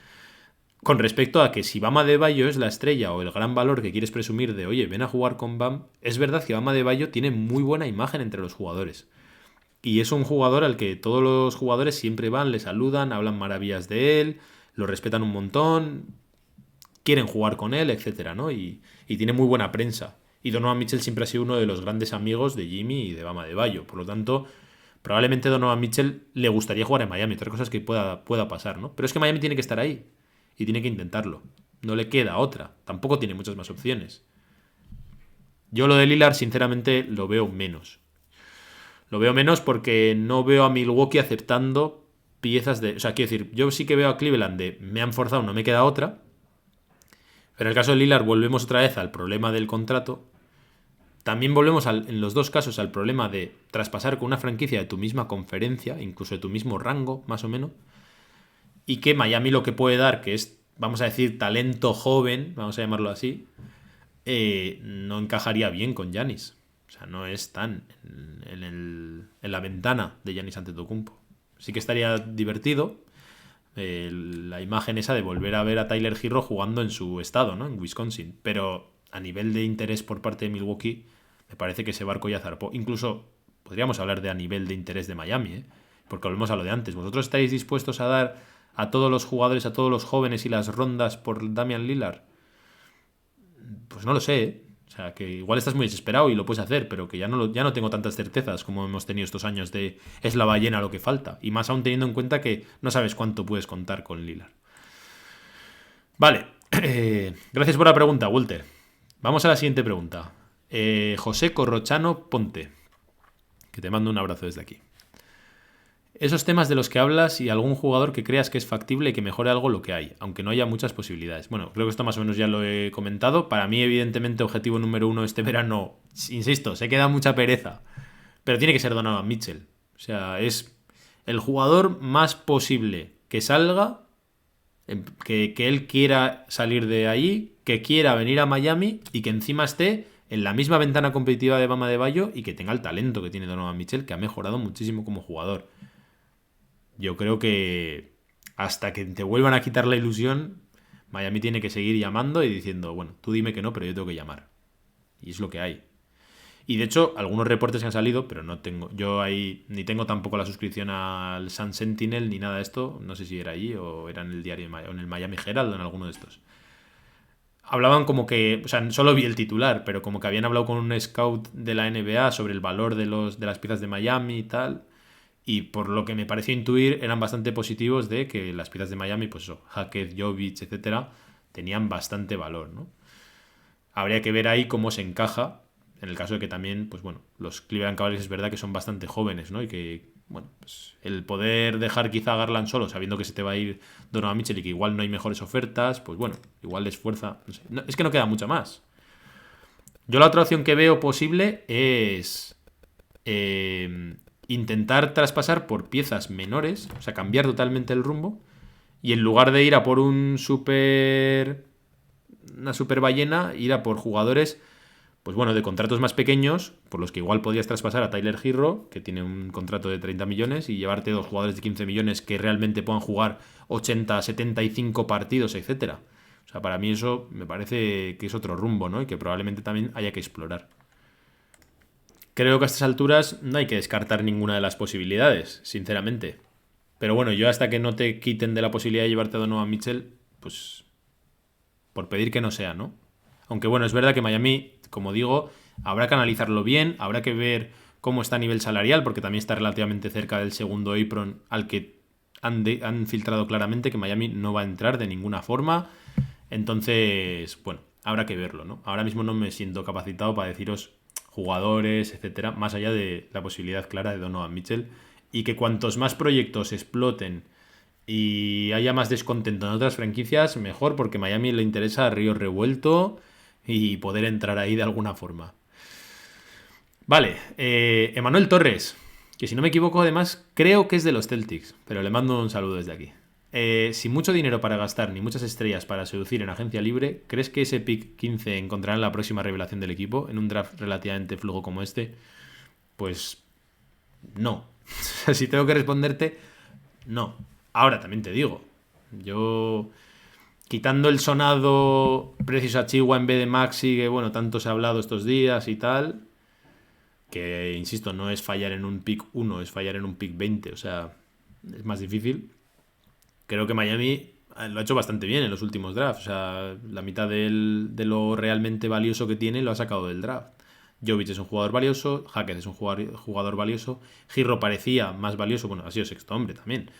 con respecto a que si Bam Adebayo es la estrella o el gran valor que quieres presumir de, oye, ven a jugar con Bam, es verdad que Bam Adebayo tiene muy buena imagen entre los jugadores. Y es un jugador al que todos los jugadores siempre van, le saludan, hablan maravillas de él, lo respetan un montón, quieren jugar con él, etcétera, ¿no? Y tiene muy buena prensa. Y Donovan Mitchell siempre ha sido uno de los grandes amigos de Jimmy y de Bam Adebayo. Por lo tanto, probablemente Donovan Mitchell le gustaría jugar en Miami. Otra cosa es que pueda pasar, ¿no? Pero es que Miami tiene que estar ahí y tiene que intentarlo. No le queda otra. Tampoco tiene muchas más opciones. Yo lo de Lillard, sinceramente, lo veo menos. Lo veo menos porque no veo a Milwaukee aceptando piezas de... O sea, quiero decir, yo sí que veo a Cleveland de me han forzado, no me queda otra. Pero en el caso de Lillard volvemos otra vez al problema del contrato. También volvemos en los dos casos al problema de traspasar con una franquicia de tu misma conferencia, incluso de tu mismo rango, más o menos. Y que Miami lo que puede dar, que es, vamos a decir, talento joven, vamos a llamarlo así, no encajaría bien con Giannis. O sea, no es tan en la ventana de Giannis Antetokounmpo. Sí que estaría divertido la imagen esa de volver a ver a Tyler Herro jugando en su estado, ¿no? En Wisconsin. Pero a nivel de interés por parte de Milwaukee, me parece que ese barco ya zarpó. Incluso podríamos hablar de a nivel de interés de Miami, ¿eh? Porque volvemos a lo de antes. ¿Vosotros estáis dispuestos a dar a todos los jugadores, a todos los jóvenes y las rondas por Damian Lillard? Pues no lo sé, ¿eh? O sea, que igual estás muy desesperado y lo puedes hacer, pero que ya no tengo tantas certezas como hemos tenido estos años de es la ballena lo que falta. Y más aún teniendo en cuenta que no sabes cuánto puedes contar con Lillard. Vale, gracias por la pregunta, Walter. Vamos a la siguiente pregunta. José Corrochano Ponte, que te mando un abrazo desde aquí. Esos temas de los que hablas y algún jugador que creas que es factible y que mejore algo lo que hay, aunque no haya muchas posibilidades. Bueno, creo que esto más o menos ya lo he comentado. Para mí, evidentemente, objetivo número 1 este verano, insisto, se queda mucha pereza, pero tiene que ser Donovan Mitchell. O sea, es el jugador más posible que salga Que él quiera salir de ahí, que quiera venir a Miami y que encima esté en la misma ventana competitiva de Bama de Bayo y que tenga el talento que tiene Donovan Mitchell, que ha mejorado muchísimo como jugador. Yo creo que hasta que te vuelvan a quitar la ilusión, Miami tiene que seguir llamando y diciendo, bueno, tú dime que no, pero yo tengo que llamar. Y es lo que hay. Y de hecho, algunos reportes que han salido, pero no tengo. Yo ahí ni tengo tampoco la suscripción al Sun Sentinel ni nada de esto. No sé si era allí o era en el diario o en el Miami Herald o en alguno de estos. Hablaban como que, o sea, solo vi el titular, pero como que habían hablado con un scout de la NBA sobre el valor de las piezas de Miami y tal. Y por lo que me pareció intuir, eran bastante positivos de que las piezas de Miami, pues eso, Hackett, Jovic, etcétera, tenían bastante valor, ¿no? Habría que ver ahí cómo se encaja, en el caso de que también, pues bueno, los Cleveland Cavaliers es verdad que son bastante jóvenes, ¿no? Y que, bueno, pues el poder dejar quizá a Garland solo, sabiendo que se te va a ir Donovan Mitchell y que igual no hay mejores ofertas, pues bueno, igual les fuerza, no sé. No, es que no queda mucha más. Yo la otra opción que veo posible es intentar traspasar por piezas menores, o sea, cambiar totalmente el rumbo, y en lugar de ir a por una super ballena, ir a por jugadores, pues bueno, de contratos más pequeños, por los que igual podías traspasar a Tyler Herro, que tiene un contrato de 30 millones, y llevarte dos jugadores de 15 millones que realmente puedan jugar 80, 75 partidos, etcétera. O sea, para mí eso me parece que es otro rumbo, ¿no? Y que probablemente también haya que explorar. Creo que a estas alturas no hay que descartar ninguna de las posibilidades, sinceramente. Pero bueno, yo hasta que no te quiten de la posibilidad de llevarte a Donovan Mitchell, pues por pedir que no sea, ¿no? Aunque bueno, es verdad que Miami, como digo, habrá que analizarlo bien, habrá que ver cómo está a nivel salarial, porque también está relativamente cerca del segundo apron al que han filtrado claramente que Miami no va a entrar de ninguna forma. Entonces, bueno, habrá que verlo, ¿no? Ahora mismo no me siento capacitado para deciros jugadores, etcétera, más allá de la posibilidad clara de Donovan Mitchell. Y que cuantos más proyectos exploten y haya más descontento en otras franquicias, mejor, porque a Miami le interesa río revuelto y poder entrar ahí de alguna forma. Vale, Emanuel Torres, que si no me equivoco, además, creo que es de los Celtics, pero le mando un saludo desde aquí. Sin mucho dinero para gastar ni muchas estrellas para seducir en agencia libre, ¿crees que ese pick 15 encontrará la próxima revelación del equipo en un draft relativamente flujo como este? Pues no. Si tengo que responderte, no. Ahora también te digo, yo quitando el sonado Precious Achiuwa en vez de Maxi, que bueno, tanto se ha hablado estos días y tal, que insisto, no es fallar en un pick 1, es fallar en un pick 20, o sea, es más difícil. Creo que Miami lo ha hecho bastante bien en los últimos drafts, o sea, la mitad de lo realmente valioso que tiene lo ha sacado del draft. Jovic es un jugador valioso, Hackett es un jugador valioso, Girro parecía más valioso, bueno, ha sido sexto hombre también,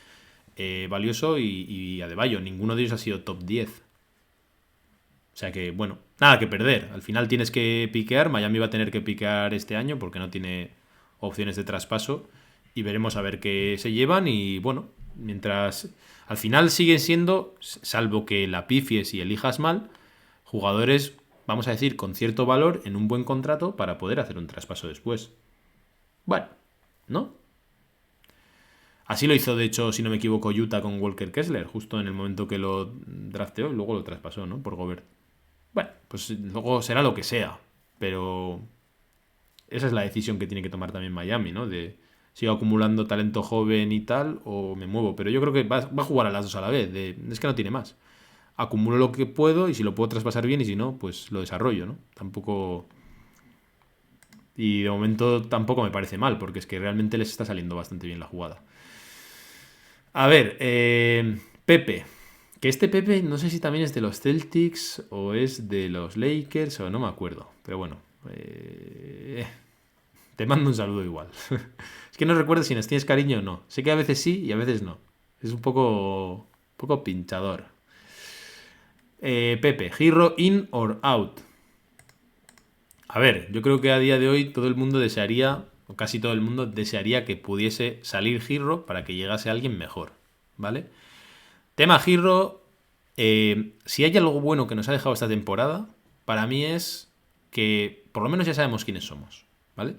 valioso y Adebayo, ninguno de ellos ha sido top 10. O sea que, bueno, nada que perder. Al final tienes que piquear. Miami va a tener que piquear este año porque no tiene opciones de traspaso. Y veremos a ver qué se llevan. Y bueno, mientras al final siguen siendo, salvo que la pifies y elijas mal, jugadores, vamos a decir, con cierto valor en un buen contrato para poder hacer un traspaso después. Bueno, ¿no? Así lo hizo, de hecho, si no me equivoco, Utah con Walker Kessler, justo en el momento que lo drafteó y luego lo traspasó, ¿no? Por Gobert. Bueno, pues luego será lo que sea. Pero esa es la decisión que tiene que tomar también Miami, ¿no? De sigo acumulando talento joven y tal, o me muevo. Pero yo creo que va a jugar a las dos a la vez. Es que no tiene más. Acumulo lo que puedo y si lo puedo traspasar bien y si no, pues lo desarrollo, ¿no? Tampoco... Y de momento tampoco me parece mal, porque es que realmente les está saliendo bastante bien la jugada. A ver, Pepe. Que este Pepe no sé si también es de los Celtics o es de los Lakers o no me acuerdo. Pero bueno, te mando un saludo igual. Es que no recuerdo si nos tienes cariño o no. Sé que a veces sí y a veces no. Es un poco pinchador. Pepe, Hero in or out. A ver, yo creo que a día de hoy todo el mundo desearía, o casi todo el mundo desearía que pudiese salir Hero para que llegase alguien mejor, ¿vale? Tema Hero, si hay algo bueno que nos ha dejado esta temporada, para mí es que por lo menos ya sabemos quiénes somos, ¿vale?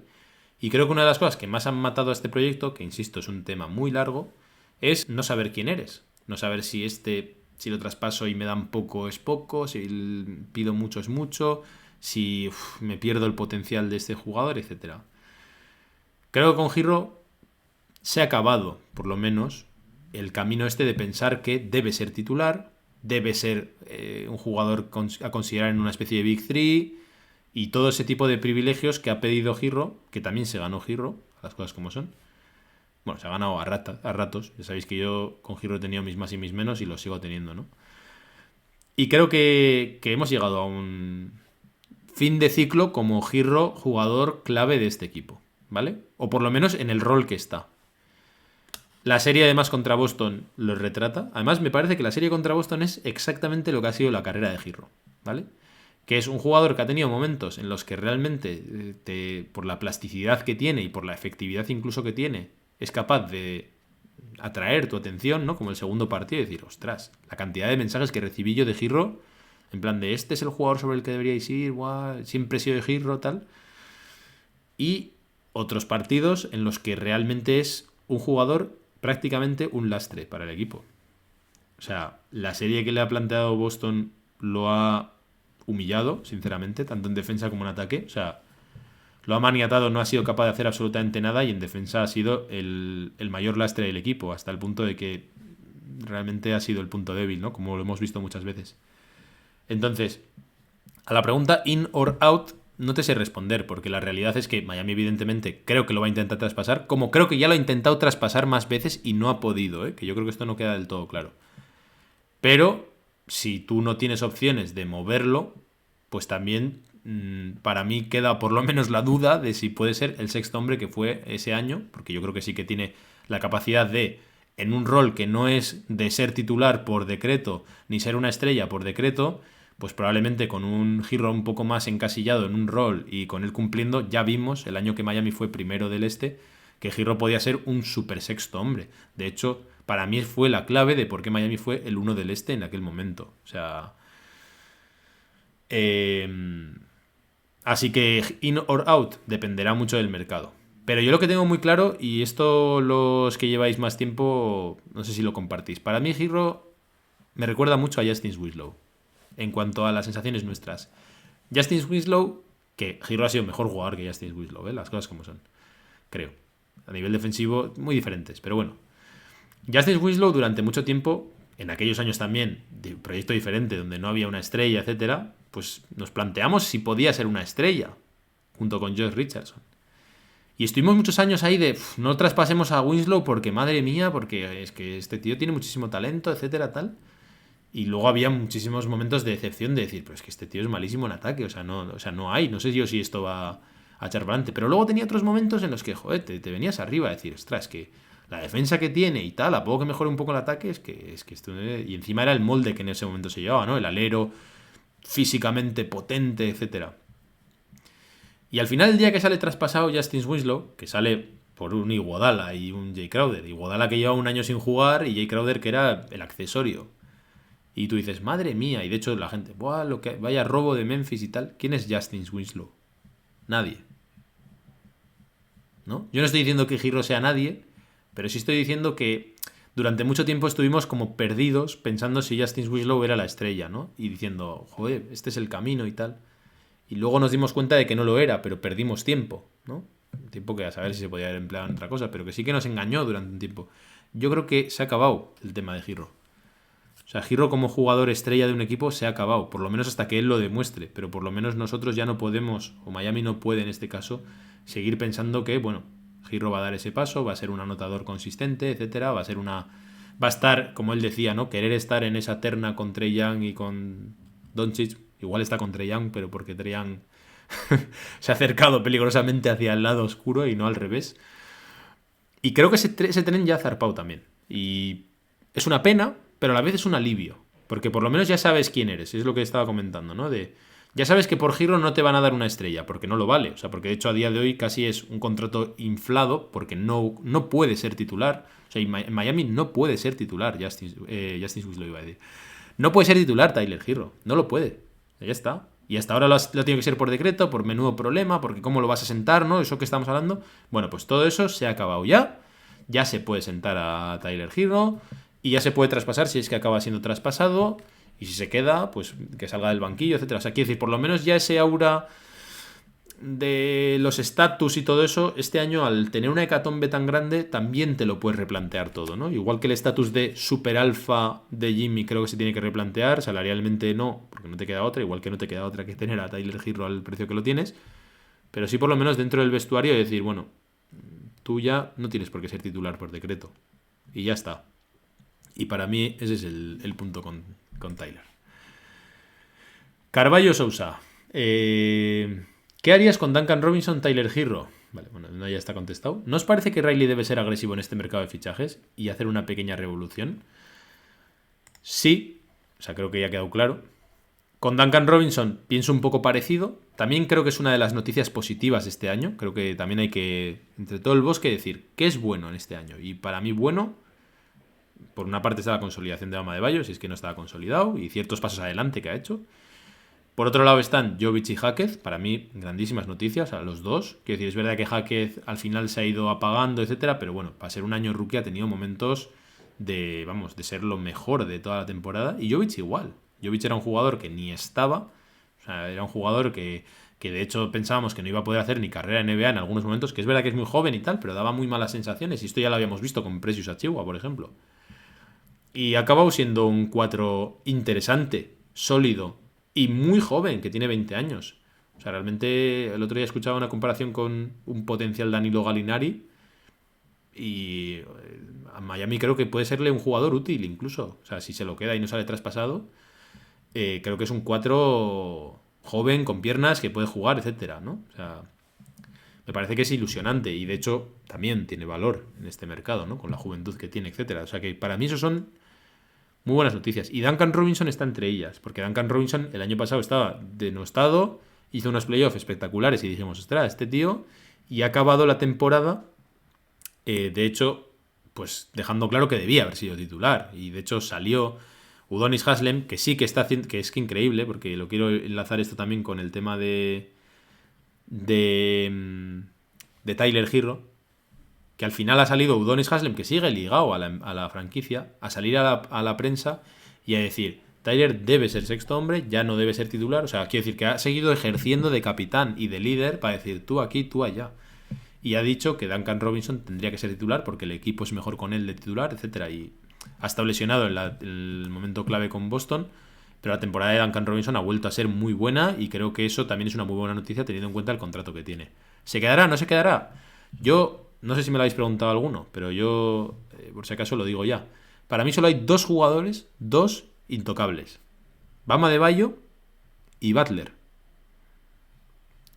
Y creo que una de las cosas que más han matado a este proyecto, que insisto es un tema muy largo, es no saber quién eres. No saber si este Si lo traspaso y me dan poco es poco, si pido mucho es mucho, si me pierdo el potencial de este jugador, etcétera. Creo que con Girro se ha acabado, por lo menos, el camino este de pensar que debe ser titular, debe ser un jugador a considerar en una especie de Big Three y todo ese tipo de privilegios que ha pedido Girro, que también se ganó Girro, las cosas como son. Bueno, se ha ganado a ratos. Ya sabéis que yo con Girro he tenido mis más y mis menos y lo sigo teniendo, ¿no? Y creo que hemos llegado a un fin de ciclo como Girro, jugador clave de este equipo, ¿vale? O por lo menos en el rol que está. La serie además contra Boston lo retrata. Además me parece que la serie contra Boston es exactamente lo que ha sido la carrera de Girro, ¿vale? Que es un jugador que ha tenido momentos en los que realmente, por la plasticidad que tiene y por la efectividad incluso que tiene, es capaz de atraer tu atención, ¿no? Como el segundo partido y decir, ostras, la cantidad de mensajes que recibí yo de Girro, en plan de este es el jugador sobre el que deberíais ir, guau, siempre he sido de Girro, tal. Y otros partidos en los que realmente es un jugador prácticamente un lastre para el equipo. O sea, la serie que le ha planteado Boston lo ha humillado, sinceramente, tanto en defensa como en ataque. O sea, lo ha maniatado, no ha sido capaz de hacer absolutamente nada y en defensa ha sido el mayor lastre del equipo, hasta el punto de que realmente ha sido el punto débil, ¿no? Como lo hemos visto muchas veces. Entonces, a la pregunta in or out, no te sé responder, porque la realidad es que Miami evidentemente creo que lo va a intentar traspasar, como creo que ya lo ha intentado traspasar más veces y no ha podido, ¿eh? Que yo creo que esto no queda del todo claro. Pero si tú no tienes opciones de moverlo, pues también para mí queda por lo menos la duda de si puede ser el sexto hombre que fue ese año, porque yo creo que sí que tiene la capacidad de, en un rol que no es de ser titular por decreto, ni ser una estrella por decreto, pues probablemente con un Girro un poco más encasillado en un rol y con él cumpliendo, ya vimos el año que Miami fue primero del este, que Girro podía ser un super sexto hombre. De hecho, para mí fue la clave de por qué Miami fue el uno del este en aquel momento. O sea... así que in or out dependerá mucho del mercado. Pero yo lo que tengo muy claro, y esto los que lleváis más tiempo, no sé si lo compartís. Para mí Girro me recuerda mucho a Justin Winslow en cuanto a las sensaciones nuestras. Justin Winslow, que Girro ha sido mejor jugador que Justin Winslow, ¿eh? Las cosas como son, creo. A nivel defensivo, muy diferentes, pero bueno. Justin Winslow durante mucho tiempo, en aquellos años también, de proyecto diferente, donde no había una estrella, etcétera, pues nos planteamos si podía ser una estrella, junto con Josh Richardson. Y estuvimos muchos años ahí de, no traspasemos a Winslow porque, madre mía, porque es que este tío tiene muchísimo talento, etcétera, tal. Y luego había muchísimos momentos de decepción de decir, pero es que este tío es malísimo en ataque, o sea, no hay, no sé yo si esto va a echar para adelante. Pero luego tenía otros momentos en los que, joder, te venías arriba a decir, ostras, es que la defensa que tiene y tal, a poco que mejore un poco el ataque, es que esto... Y encima era el molde que en ese momento se llevaba, ¿no? El alero físicamente potente, etcétera. Y al final, el día que sale traspasado Justin Winslow, que sale por un Iguodala y un Jay Crowder, Iguodala que lleva un año sin jugar y Jay Crowder que era el accesorio. Y tú dices, madre mía, y de hecho la gente, ¡buah, vaya robo de Memphis y tal! ¿Quién es Justin Winslow? Nadie. ¿No? Yo no estoy diciendo que Girro sea nadie, pero sí estoy diciendo que durante mucho tiempo estuvimos como perdidos pensando si Justin Winslow era la estrella, ¿no? Y diciendo, joder, este es el camino y tal. Y luego nos dimos cuenta de que no lo era, pero perdimos tiempo, ¿no? Tiempo que a saber si se podía haber empleado en otra cosa, pero que sí que nos engañó durante un tiempo. Yo creo que se ha acabado el tema de Girro. O sea, Girro como jugador estrella de un equipo se ha acabado, por lo menos hasta que él lo demuestre, pero por lo menos nosotros ya no podemos, o Miami no puede en este caso, seguir pensando que, bueno, Girro va a dar ese paso, va a ser un anotador consistente, etcétera, va a estar, como él decía, ¿no? Querer estar en esa terna con Trae Young y con Doncic, igual está con Trae Young, pero porque Trae Young se ha acercado peligrosamente hacia el lado oscuro y no al revés. Y creo que ese tren ya ha zarpado también. Y es una pena, pero a la vez es un alivio. Porque por lo menos ya sabes quién eres. Es lo que estaba comentando, ¿no? Ya sabes que por Girro no te van a dar una estrella, porque no lo vale. O sea, porque de hecho a día de hoy casi es un contrato inflado, porque no puede ser titular. O sea, en Miami no puede ser titular Justin Winslow, iba a decir. No puede ser titular Tyler Girro. No lo puede. Ya está. Y hasta ahora lo ha tenido que ser por decreto, por menudo problema, porque cómo lo vas a sentar, ¿no? Eso que estamos hablando. Bueno, pues todo eso se ha acabado ya. Ya se puede sentar a Tyler Girro. y ya se puede traspasar si es que acaba siendo traspasado, y si se queda, pues que salga del banquillo, etcétera. O sea, quiero decir, por lo menos ya ese aura de los estatus y todo eso, este año al tener una hecatombe tan grande, también te lo puedes replantear todo, ¿no? Igual que el estatus de super alfa de Jimmy creo que se tiene que replantear, salarialmente no, porque no te queda otra, igual que no te queda otra que tener a Tyler Herro al precio que lo tienes, pero sí por lo menos dentro del vestuario decir, bueno, tú ya no tienes por qué ser titular por decreto, y ya está. Y para mí ese es el punto con Tyler. Carvalho Sousa. ¿Qué harías con Duncan Robinson, Tyler Herro? Vale, bueno, no, ya está contestado. ¿No os parece que Riley debe ser agresivo en este mercado de fichajes y hacer una pequeña revolución? Sí, o sea, creo que ya ha quedado claro. Con Duncan Robinson pienso un poco parecido. También creo que es una de las noticias positivas de este año. Creo que también hay que, entre todo el bosque, decir qué es bueno en este año. Y para mí bueno, por una parte está la consolidación de Bam Adebayo, si es que no estaba consolidado, y ciertos pasos adelante que ha hecho. Por otro lado están Jovic y Jaquez, para mí grandísimas noticias a los dos. Quiero decir, es verdad que Jaquez al final se ha ido apagando, etcétera, pero bueno, para ser un año rookie ha tenido momentos de, vamos, de ser lo mejor de toda la temporada. Y Jovic igual. Jovic era un jugador que ni estaba, o sea, era un jugador que de hecho pensábamos que no iba a poder hacer ni carrera en NBA en algunos momentos, que es verdad que es muy joven y tal, pero daba muy malas sensaciones. Y esto ya lo habíamos visto con Precious Achiuwa, por ejemplo. Y ha acabado siendo un 4 interesante, sólido y muy joven, que tiene 20 años. O sea, realmente el otro día escuchaba una comparación con un potencial Danilo Gallinari y a Miami creo que puede serle un jugador útil incluso. O sea, si se lo queda y no sale traspasado, creo que es un 4 joven, con piernas, que puede jugar, etcétera, ¿no? O sea, me parece que es ilusionante y de hecho también tiene valor en este mercado, ¿no? Con la juventud que tiene, etcétera. O sea que para mí esos son muy buenas noticias. Y Duncan Robinson está entre ellas, porque Duncan Robinson el año pasado estaba denostado, hizo unos playoffs espectaculares y dijimos, ostras, este tío, y ha acabado la temporada, de hecho, pues dejando claro que debía haber sido titular. Y de hecho salió Udonis Haslem, que sí que está haciendo, que es que increíble, porque lo quiero enlazar esto también con el tema de, de Tyler Herro, que al final ha salido Udonis Haslem, que sigue ligado a la franquicia, a salir a la prensa y a decir, Tyler debe ser sexto hombre, ya no debe ser titular. O sea, quiero decir que ha seguido ejerciendo de capitán y de líder para decir tú aquí, tú allá. Y ha dicho que Duncan Robinson tendría que ser titular porque el equipo es mejor con él de titular, etcétera. Y ha estado lesionado en el momento clave con Boston, pero la temporada de Duncan Robinson ha vuelto a ser muy buena y creo que eso también es una muy buena noticia teniendo en cuenta el contrato que tiene. ¿Se quedará? ¿No se quedará? Yo no sé si me lo habéis preguntado alguno, pero yo, por si acaso, lo digo ya. Para mí solo hay dos jugadores, dos intocables. Bam Adebayo y Butler.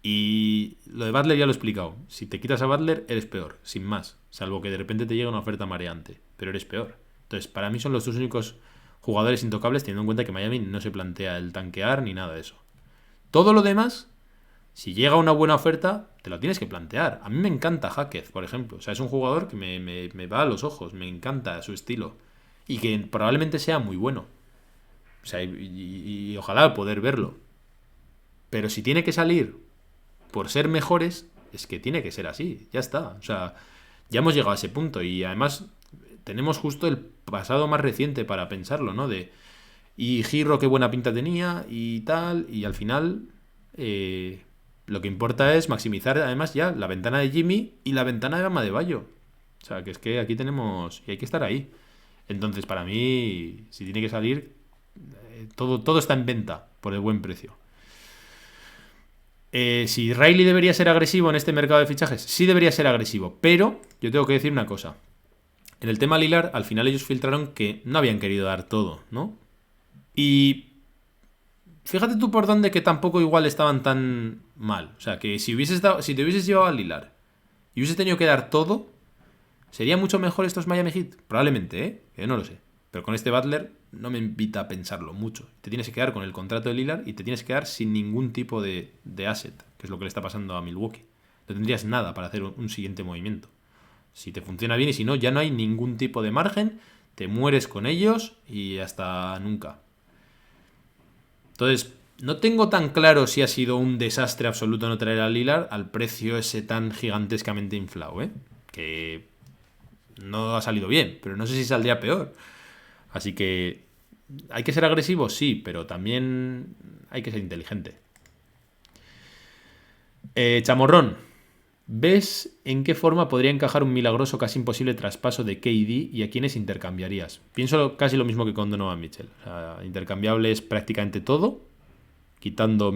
Y lo de Butler ya lo he explicado. Si te quitas a Butler, eres peor, sin más. Salvo que de repente te llegue una oferta mareante. Pero eres peor. Entonces, para mí son los dos únicos jugadores intocables, teniendo en cuenta que Miami no se plantea el tanquear ni nada de eso. Todo lo demás, si llega una buena oferta, te lo tienes que plantear. A mí me encanta Jaquez, por ejemplo. O sea, es un jugador que me va a los ojos. Me encanta su estilo. Y que probablemente sea muy bueno. O sea, y ojalá poder verlo. Pero si tiene que salir por ser mejores, es que tiene que ser así. Ya está. O sea, ya hemos llegado a ese punto. Y además tenemos justo el pasado más reciente para pensarlo, ¿no? Y Giro qué buena pinta tenía y tal. Y al final... lo que importa es maximizar además ya la ventana de Jimmy y la ventana de Bam Adebayo. O sea, que es que aquí tenemos... Y hay que estar ahí. Entonces, para mí, si tiene que salir, todo está en venta por el buen precio. Si Riley debería ser agresivo en este mercado de fichajes, sí debería ser agresivo. Pero yo tengo que decir una cosa. En el tema Lillard, al final ellos filtraron que no habían querido dar todo, ¿no? Y... fíjate tú por dónde que tampoco igual estaban tan mal. O sea, que si te hubieses llevado a Lillard y hubieses tenido que dar todo, ¿sería mucho mejor estos Miami Heat? Probablemente, ¿eh? Que no lo sé. Pero con este Butler no me invita a pensarlo mucho. Te tienes que quedar con el contrato de Lillard y te tienes que quedar sin ningún tipo de asset, que es lo que le está pasando a Milwaukee. No tendrías nada para hacer un siguiente movimiento. Si te funciona bien y si no, ya no hay ningún tipo de margen, te mueres con ellos y hasta nunca. Entonces, no tengo tan claro si ha sido un desastre absoluto no traer a Lillard al precio ese tan gigantescamente inflado, ¿eh? Que no ha salido bien, pero no sé si saldría peor. Así que hay que ser agresivo, sí, pero también hay que ser inteligente. Chamorrón, ¿ves en qué forma podría encajar un milagroso casi imposible traspaso de KD y a quiénes intercambiarías? Pienso casi lo mismo que con Donovan Mitchell. O sea, intercambiable es prácticamente todo, quitando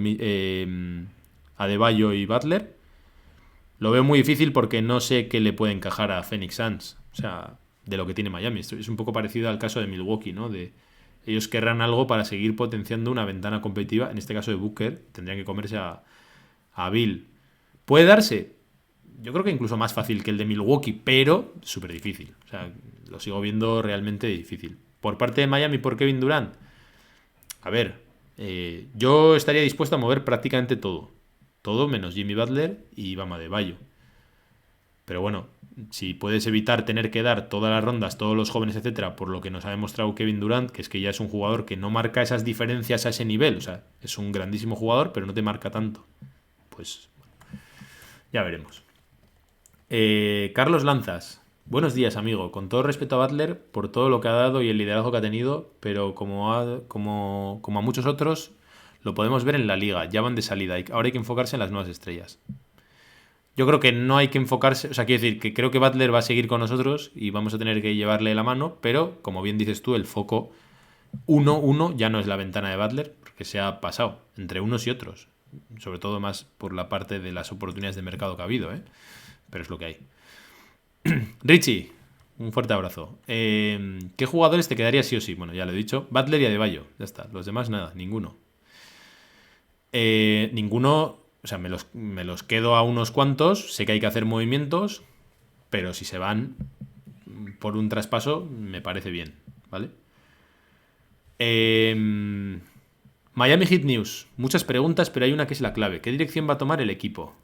Adebayo y Butler. Lo veo muy difícil porque no sé qué le puede encajar a Phoenix Suns. O sea, de lo que tiene Miami. Esto es un poco parecido al caso de Milwaukee, ¿no? Ellos querrán algo para seguir potenciando una ventana competitiva. En este caso de Booker, tendrían que comerse a Bill. ¿Puede darse? Yo creo que incluso más fácil que el de Milwaukee, pero súper difícil. O sea, lo sigo viendo realmente difícil. Por parte de Miami, por Kevin Durant, a ver, yo estaría dispuesto a mover prácticamente todo. Todo menos Jimmy Butler y Bam Adebayo. Pero bueno, si puedes evitar tener que dar todas las rondas, todos los jóvenes, etcétera, por lo que nos ha demostrado Kevin Durant, que es que ya es un jugador que no marca esas diferencias a ese nivel. O sea, es un grandísimo jugador, pero no te marca tanto. Pues ya veremos. Carlos Lanzas. Buenos días, amigo. Con todo respeto a Butler por todo lo que ha dado y el liderazgo que ha tenido, pero como a muchos otros, lo podemos ver en la liga. Ya van de salida. Ahora hay que enfocarse en las nuevas estrellas. Yo creo que no hay que enfocarse, o sea, quiero decir que creo que Butler va a seguir con nosotros y vamos a tener que llevarle la mano, pero como bien dices tú, el foco 1-1 ya no es la ventana de Butler, porque se ha pasado entre unos y otros, sobre todo más por la parte de las oportunidades de mercado que ha habido, ¿eh? Pero es lo que hay. Richie, un fuerte abrazo. ¿Qué jugadores te quedaría sí o sí? Bueno, ya lo he dicho, Butler y Adebayo, ya está, los demás nada, ninguno. Ninguno, o sea, me los quedo a unos cuantos, sé que hay que hacer movimientos, pero si se van por un traspaso, me parece bien, ¿vale? Miami Heat News, muchas preguntas, pero hay una que es la clave. ¿Qué dirección va a tomar el equipo?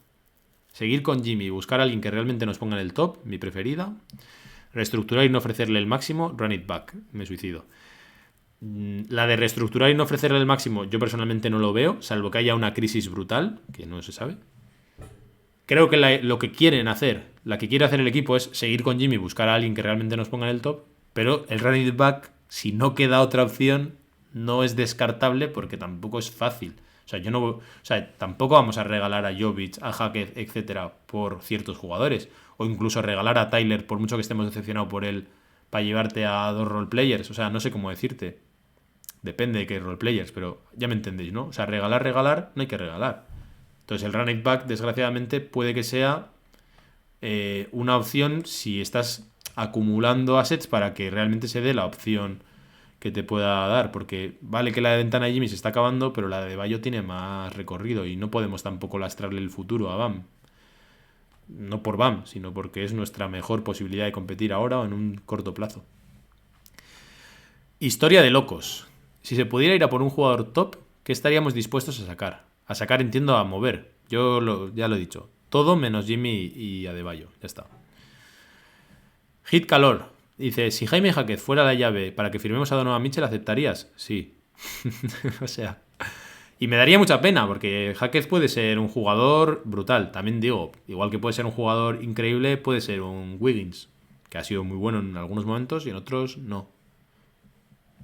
Seguir con Jimmy, buscar a alguien que realmente nos ponga en el top, mi preferida. Reestructurar y no ofrecerle el máximo, run it back, me suicido. La de reestructurar y no ofrecerle el máximo, yo personalmente no lo veo, salvo que haya una crisis brutal, que no se sabe. Creo que lo que quieren hacer, la que quiere hacer el equipo es seguir con Jimmy, buscar a alguien que realmente nos ponga en el top, pero el run it back, si no queda otra opción, no es descartable porque tampoco es fácil. O sea, tampoco vamos a regalar a Jovic, a Hackett, etcétera, por ciertos jugadores. O incluso regalar a Tyler, por mucho que estemos decepcionados por él, para llevarte a dos roleplayers. O sea, no sé cómo decirte. Depende de qué roleplayers, pero ya me entendéis, ¿no? O sea, regalar, no hay que regalar. Entonces el run it back, desgraciadamente, puede que sea una opción si estás acumulando assets para que realmente se dé la opción que te pueda dar, porque vale que la de ventana de Jimmy se está acabando, pero la de Bayo tiene más recorrido y no podemos tampoco lastrarle el futuro a Bam. No por Bam, sino porque es nuestra mejor posibilidad de competir ahora o en un corto plazo. Historia de locos. Si se pudiera ir a por un jugador top, ¿qué estaríamos dispuestos a sacar? A sacar, entiendo, a mover. Ya lo he dicho. Todo menos Jimmy y Adebayo. Ya está. Hit Calor. Dice, si Jaime Jaquez fuera la llave para que firmemos a Donovan Mitchell, ¿aceptarías? Sí. O sea... Y me daría mucha pena, porque Jaquez puede ser un jugador brutal. También digo, igual que puede ser un jugador increíble, puede ser un Wiggins, que ha sido muy bueno en algunos momentos y en otros no.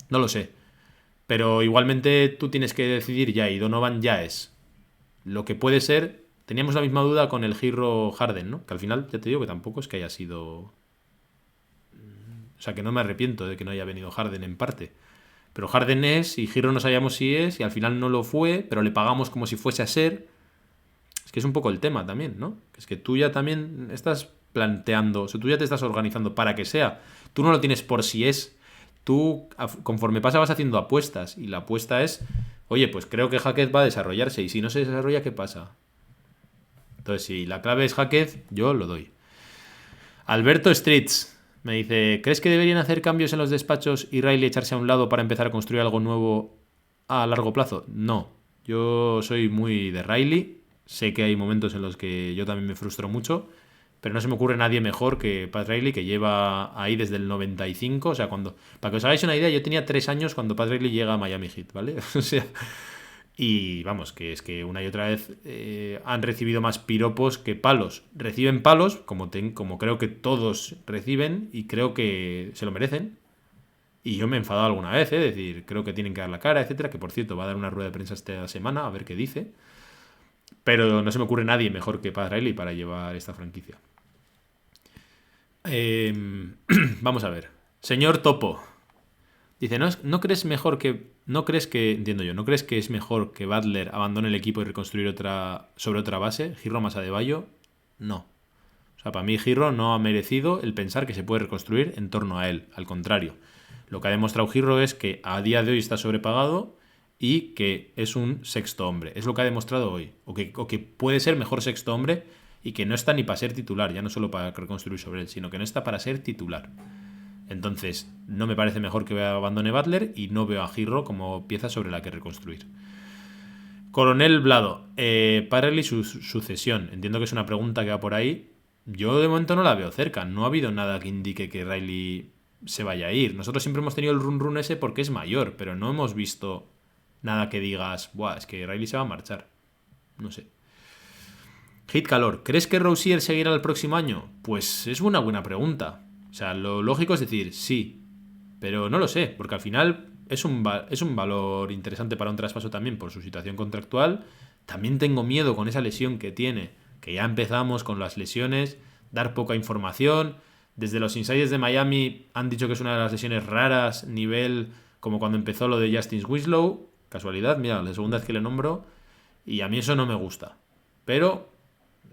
No lo sé. Pero igualmente tú tienes que decidir ya, y Donovan ya es. Lo que puede ser... Teníamos la misma duda con el Giro Harden, ¿no? Que al final, ya te digo que tampoco es que haya sido... O sea, que no me arrepiento de que no haya venido Harden en parte. Pero Harden es, y Giro no sabíamos si es, y al final no lo fue, pero le pagamos como si fuese a ser. Es que es un poco el tema también, ¿no? Es que tú ya también estás planteando, o sea, tú ya te estás organizando para que sea. Tú no lo tienes por si es. Tú, conforme pasa, vas haciendo apuestas, y la apuesta es, oye, pues creo que Jaquez va a desarrollarse, y si no se desarrolla, ¿qué pasa? Entonces, si la clave es Jaquez, yo lo doy. Alberto Streets me dice, ¿crees que deberían hacer cambios en los despachos y Riley echarse a un lado para empezar a construir algo nuevo a largo plazo? No, yo soy muy de Riley, sé que hay momentos en los que yo también me frustro mucho, pero no se me ocurre nadie mejor que Pat Riley, que lleva ahí desde el 95, o sea, para que os hagáis una idea, yo tenía 3 años cuando Pat Riley llega a Miami Heat, ¿vale? O sea... Y vamos, que es que una y otra vez han recibido más piropos que palos. Reciben palos, como creo que todos reciben, y creo que se lo merecen. Y yo me he enfadado alguna vez, decir, creo que tienen que dar la cara, etcétera, que por cierto va a dar una rueda de prensa esta semana a ver qué dice. Pero no se me ocurre nadie mejor que Pat Riley para llevar esta franquicia. Vamos a ver. Señor Topo. Dice, ¿no crees mejor que... ¿No crees que... Entiendo yo, ¿no crees que es mejor que Butler abandone el equipo y reconstruir sobre otra base? Girro más Adebayo. No. O sea, para mí Girro no ha merecido el pensar que se puede reconstruir en torno a él. Al contrario. Lo que ha demostrado Girro es que a día de hoy está sobrepagado y que es un sexto hombre. Es lo que ha demostrado hoy. O que puede ser mejor sexto hombre y que no está ni para ser titular, ya no solo para reconstruir sobre él, sino que no está para ser titular. Entonces, no me parece mejor que abandone Butler y no veo a Girro como pieza sobre la que reconstruir. Coronel Blado, Parelli su sucesión. Entiendo que es una pregunta que va por ahí. Yo de momento no la veo cerca. No ha habido nada que indique que Riley se vaya a ir. Nosotros siempre hemos tenido el run ese porque es mayor, pero no hemos visto nada que digas, buah, es que Riley se va a marchar. No sé. Hit Calor, ¿crees que Rozier seguirá el próximo año? Pues es una buena pregunta. O sea, lo lógico es decir sí, pero no lo sé, porque al final es un valor interesante para un traspaso también por su situación contractual. También tengo miedo con esa lesión que tiene, que ya empezamos con las lesiones, dar poca información. Desde los insiders de Miami han dicho que es una de las lesiones raras, nivel como cuando empezó lo de Justin Winslow. Casualidad, mira, la segunda vez que le nombro, y a mí eso no me gusta. Pero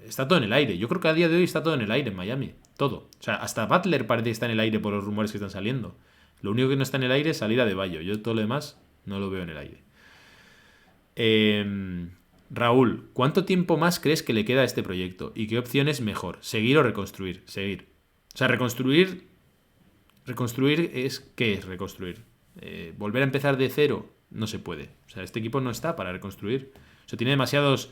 está todo en el aire. Yo creo que a día de hoy está todo en el aire en Miami. Todo. O sea, hasta Butler parece que está en el aire por los rumores que están saliendo. Lo único que no está en el aire es salida de Bayo. Yo todo lo demás no lo veo en el aire. Raúl, ¿cuánto tiempo más crees que le queda a este proyecto? ¿Y qué opción es mejor? ¿Seguir o reconstruir? Seguir. O sea, reconstruir... ¿Reconstruir es... ¿Qué es reconstruir? ¿Volver a empezar de cero? No se puede. O sea, este equipo no está para reconstruir. O sea, tiene demasiados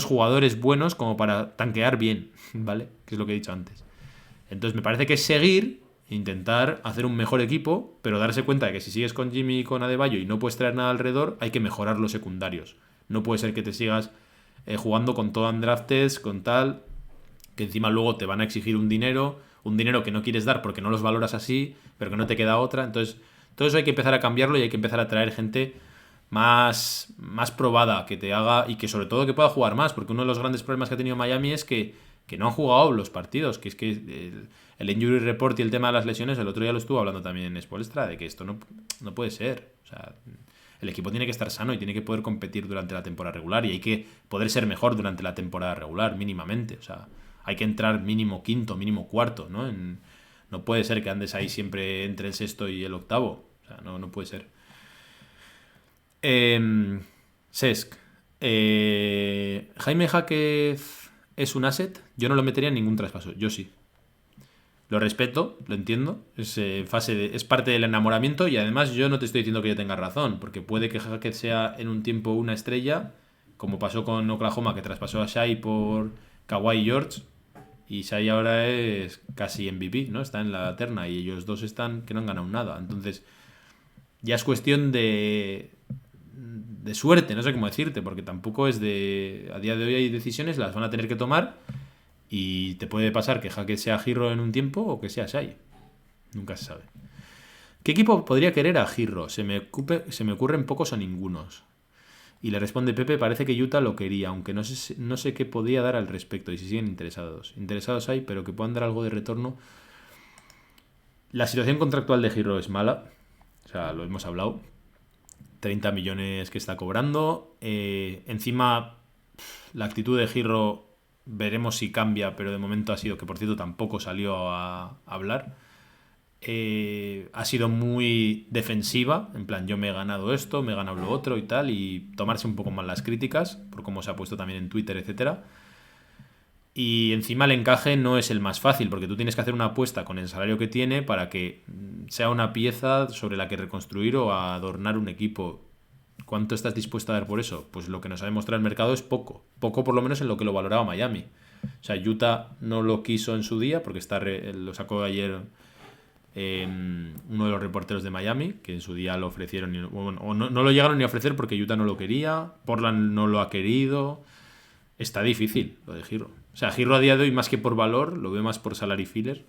jugadores buenos como para tanquear bien, ¿vale? Que es lo que he dicho antes. Entonces me parece que es seguir, intentar hacer un mejor equipo, pero darse cuenta de que si sigues con Jimmy y con Adebayo y no puedes traer nada alrededor, hay que mejorar los secundarios. No puede ser que te sigas jugando con todo undrafted, con tal, que encima luego te van a exigir un dinero que no quieres dar porque no los valoras así, pero que no te queda otra. Entonces, todo eso hay que empezar a cambiarlo y hay que empezar a traer gente más probada, que te haga y que sobre todo que pueda jugar más, porque uno de los grandes problemas que ha tenido Miami es que no han jugado los partidos, que es que el injury report y el tema de las lesiones, el otro día lo estuvo hablando también Spoelstra, de que esto no puede ser. O sea, el equipo tiene que estar sano y tiene que poder competir durante la temporada regular y hay que poder ser mejor durante la temporada regular, mínimamente. O sea, hay que entrar mínimo quinto, mínimo cuarto, ¿no? No puede ser que andes ahí siempre entre el sexto y el octavo. O sea, no puede ser. Sesc. Jaime Jaquez es un asset. Yo no lo metería en ningún traspaso. Yo sí. Lo respeto, lo entiendo. Es parte del enamoramiento y además yo no te estoy diciendo que yo tenga razón, porque puede que Jaquez sea en un tiempo una estrella, como pasó con Oklahoma, que traspasó a Shai por Kawhi George, y Shai ahora es casi MVP, ¿no? Está en la terna y ellos dos están que no han ganado nada. Entonces, ya es cuestión de suerte, no sé cómo decirte, porque tampoco es de... A día de hoy hay decisiones, las van a tener que tomar y te puede pasar que Jaquez sea Girro en un tiempo o que sea Shai. Nunca se sabe. ¿Qué equipo podría querer a Girro? Se me ocurren pocos o ningunos. Y le responde Pepe, parece que Utah lo quería, aunque no sé qué podría dar al respecto y si siguen interesados. Interesados hay, pero que puedan dar algo de retorno. La situación contractual de Girro es mala, o sea, lo hemos hablado. 30 millones que está cobrando. Encima, la actitud de Girro veremos si cambia, pero de momento ha sido, que por cierto tampoco salió a hablar. Ha sido muy defensiva, en plan, yo me he ganado esto, me he ganado lo otro y tal, y tomarse un poco más las críticas, por cómo se ha puesto también en Twitter, etcétera. Y encima el encaje no es el más fácil, porque tú tienes que hacer una apuesta con el salario que tiene para que sea una pieza sobre la que reconstruir o adornar un equipo. ¿Cuánto estás dispuesto a dar por eso? Pues lo que nos ha demostrado el mercado es poco. Poco por lo menos en lo que lo valoraba Miami. O sea, Utah no lo quiso en su día, porque lo sacó ayer uno de los reporteros de Miami, que en su día lo ofrecieron, o no lo llegaron ni a ofrecer porque Utah no lo quería, Portland no lo ha querido. Está difícil lo de Girro. O sea, Girro a día de hoy, más que por valor, lo veo más por salary filler.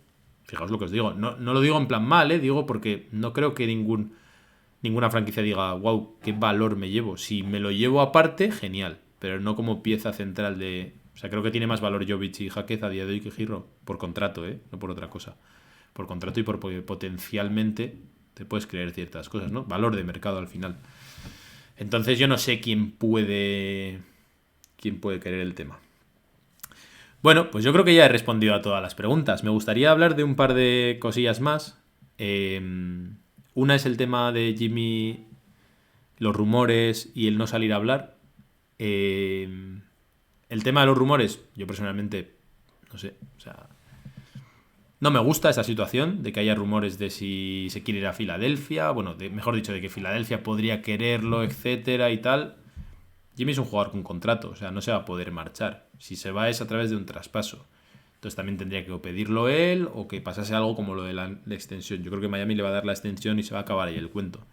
Fijaos lo que os digo. No lo digo en plan mal, digo porque no creo que ninguna franquicia diga, wow, qué valor me llevo. Si me lo llevo aparte, genial, pero no como pieza central de... O sea, creo que tiene más valor Jovic y Jaquez a día de hoy que Hero, por contrato, no por otra cosa. Por contrato y porque potencialmente te puedes creer ciertas cosas, ¿no? Valor de mercado al final. Entonces yo no sé quién puede querer el tema. Bueno, pues yo creo que ya he respondido a todas las preguntas. Me gustaría hablar de un par de cosillas más. Una es el tema de Jimmy, los rumores y el no salir a hablar. El tema de los rumores, yo personalmente, no sé, o sea, no me gusta esa situación de que haya rumores de si se quiere ir a Filadelfia, bueno, mejor dicho, de que Filadelfia podría quererlo, etcétera y tal. Jimmy es un jugador con contrato, o sea, no se va a poder marchar. Si se va es a través de un traspaso. Entonces también tendría que pedirlo él o que pasase algo como lo de la extensión. Yo creo que Miami le va a dar la extensión y se va a acabar ahí el cuento.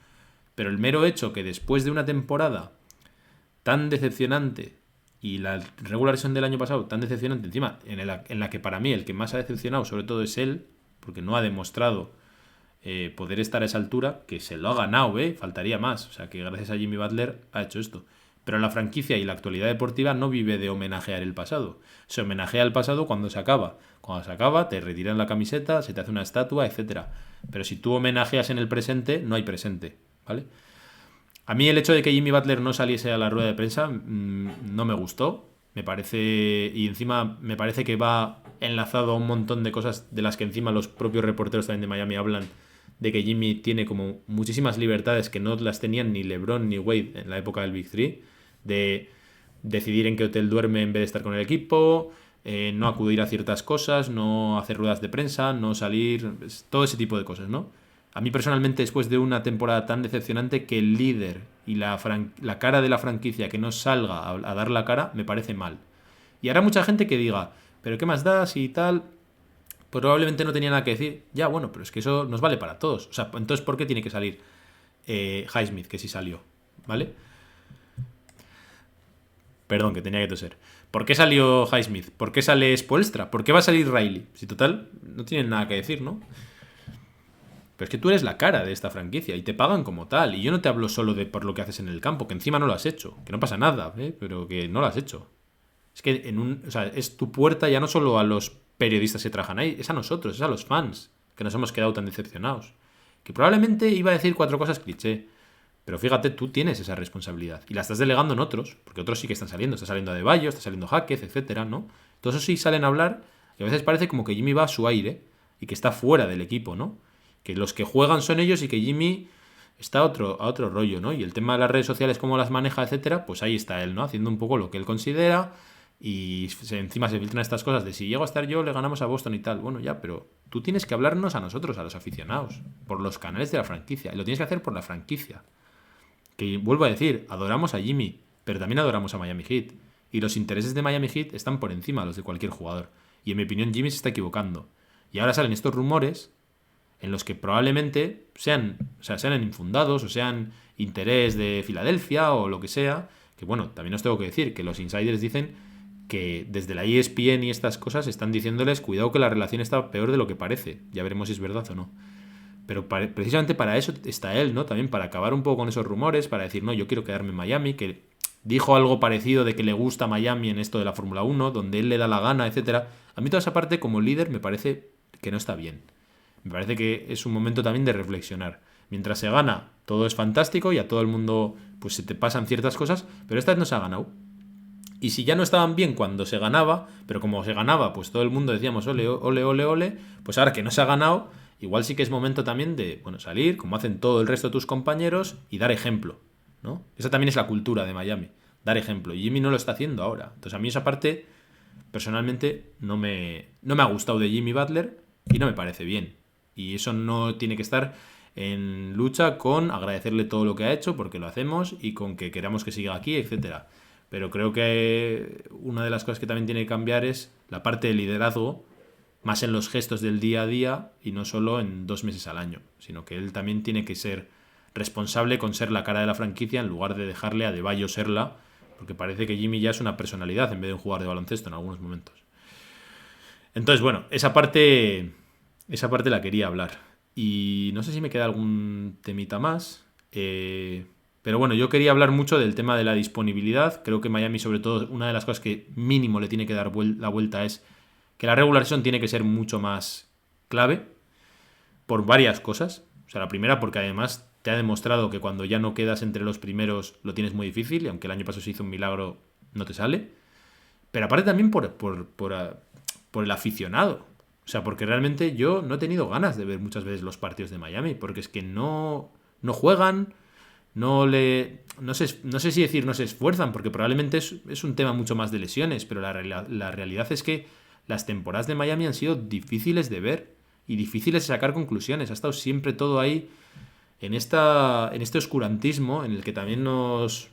Pero el mero hecho que después de una temporada tan decepcionante y la regular season del año pasado tan decepcionante, encima en la que para mí el que más ha decepcionado sobre todo es él, porque no ha demostrado poder estar a esa altura, que se lo ha ganado, faltaría más. O sea, que gracias a Jimmy Butler ha hecho esto. Pero la franquicia y la actualidad deportiva no vive de homenajear el pasado. Se homenajea el pasado cuando se acaba. Cuando se acaba, te retiran la camiseta, se te hace una estatua, etcétera. Pero si tú homenajeas en el presente, no hay presente, ¿vale? A mí el hecho de que Jimmy Butler no saliese a la rueda de prensa no me gustó. Me parece... Y encima me parece que va enlazado a un montón de cosas de las que encima los propios reporteros también de Miami hablan, de que Jimmy tiene como muchísimas libertades que no las tenían ni LeBron ni Wade en la época del Big Three, de decidir en qué hotel duerme en vez de estar con el equipo, no acudir a ciertas cosas, no hacer ruedas de prensa, no salir, todo ese tipo de cosas, ¿no? A mí personalmente, después de una temporada tan decepcionante, que el líder y la cara de la franquicia que no salga a dar la cara, me parece mal. Y habrá mucha gente que diga, pero ¿qué más da si tal? Probablemente no tenía nada que decir. Ya, bueno, pero es que eso nos vale para todos. O sea, entonces, ¿por qué tiene que salir Highsmith, que sí salió? ¿Vale? Perdón, que tenía que toser. ¿Por qué salió Highsmith? ¿Por qué sale Spoelstra? ¿Por qué va a salir Riley? Si total, no tienen nada que decir, ¿no? Pero es que tú eres la cara de esta franquicia y te pagan como tal. Y yo no te hablo solo de por lo que haces en el campo, que encima no lo has hecho. Que no pasa nada, pero que no lo has hecho. Es que o sea, es tu puerta ya no solo a los periodistas que trabajan ahí, es a nosotros, es a los fans, que nos hemos quedado tan decepcionados. Que probablemente iba a decir 4 cosas cliché, pero fíjate, tú tienes esa responsabilidad y la estás delegando en otros, porque otros sí que están saliendo. Está saliendo Adebayo, está saliendo Jaquez, etcétera, ¿no? Todos esos sí salen a hablar y a veces parece como que Jimmy va a su aire y que está fuera del equipo, ¿no? Que los que juegan son ellos y que Jimmy está a otro rollo, ¿no? Y el tema de las redes sociales, cómo las maneja, etcétera, pues ahí está él, ¿no? Haciendo un poco lo que él considera y encima se filtran estas cosas de si llego a estar yo, le ganamos a Boston y tal. Bueno, ya, pero tú tienes que hablarnos a nosotros, a los aficionados, por los canales de la franquicia. Y lo tienes que hacer por la franquicia. Que vuelvo a decir, adoramos a Jimmy, pero también adoramos a Miami Heat. Y los intereses de Miami Heat están por encima de los de cualquier jugador. Y en mi opinión Jimmy se está equivocando. Y ahora salen estos rumores en los que probablemente sean infundados o sean interés de Filadelfia o lo que sea. Que bueno, también os tengo que decir que los insiders dicen que desde la ESPN y estas cosas están diciéndoles cuidado que la relación está peor de lo que parece. Ya veremos si es verdad o no. Pero precisamente para eso está él, ¿no? También para acabar un poco con esos rumores, para decir, no, yo quiero quedarme en Miami, que dijo algo parecido de que le gusta Miami en esto de la Fórmula 1, donde él le da la gana, etcétera. A mí toda esa parte como líder me parece que no está bien. Me parece que es un momento también de reflexionar. Mientras se gana, todo es fantástico y a todo el mundo pues se te pasan ciertas cosas, pero esta vez no se ha ganado. Y si ya no estaban bien cuando se ganaba, pero como se ganaba, pues todo el mundo decíamos ole, ole, ole, ole, pues ahora que no se ha ganado, igual sí que es momento también de, bueno, salir, como hacen todo el resto de tus compañeros, y dar ejemplo, ¿no? Esa también es la cultura de Miami, dar ejemplo. Y Jimmy no lo está haciendo ahora. Entonces a mí esa parte, personalmente, no me ha gustado de Jimmy Butler y no me parece bien. Y eso no tiene que estar en lucha con agradecerle todo lo que ha hecho, porque lo hacemos, y con que queramos que siga aquí, etcétera. Pero creo que una de las cosas que también tiene que cambiar es la parte de liderazgo, más en los gestos del día a día y no solo en 2 meses al año, sino que él también tiene que ser responsable con ser la cara de la franquicia en lugar de dejarle a Adebayo serla, porque parece que Jimmy ya es una personalidad en vez de un jugador de baloncesto en algunos momentos. Entonces, bueno, esa parte esa parte la quería hablar. Y no sé si me queda algún temita más. Pero bueno, yo quería hablar mucho del tema de la disponibilidad. Creo que Miami, sobre todo, una de las cosas que mínimo le tiene que dar la vuelta es que la regular season tiene que ser mucho más clave por varias cosas. O sea, la primera porque además te ha demostrado que cuando ya no quedas entre los primeros lo tienes muy difícil, y aunque el año pasado se hizo un milagro, no te sale. Pero aparte también por el aficionado. O sea, porque realmente yo no he tenido ganas de ver muchas veces los partidos de Miami, porque es que no juegan, no sé si decir no se esfuerzan, porque probablemente es un tema mucho más de lesiones, pero la realidad es que las temporadas de Miami han sido difíciles de ver y difíciles de sacar conclusiones. Ha estado siempre todo ahí en este oscurantismo en el que también nos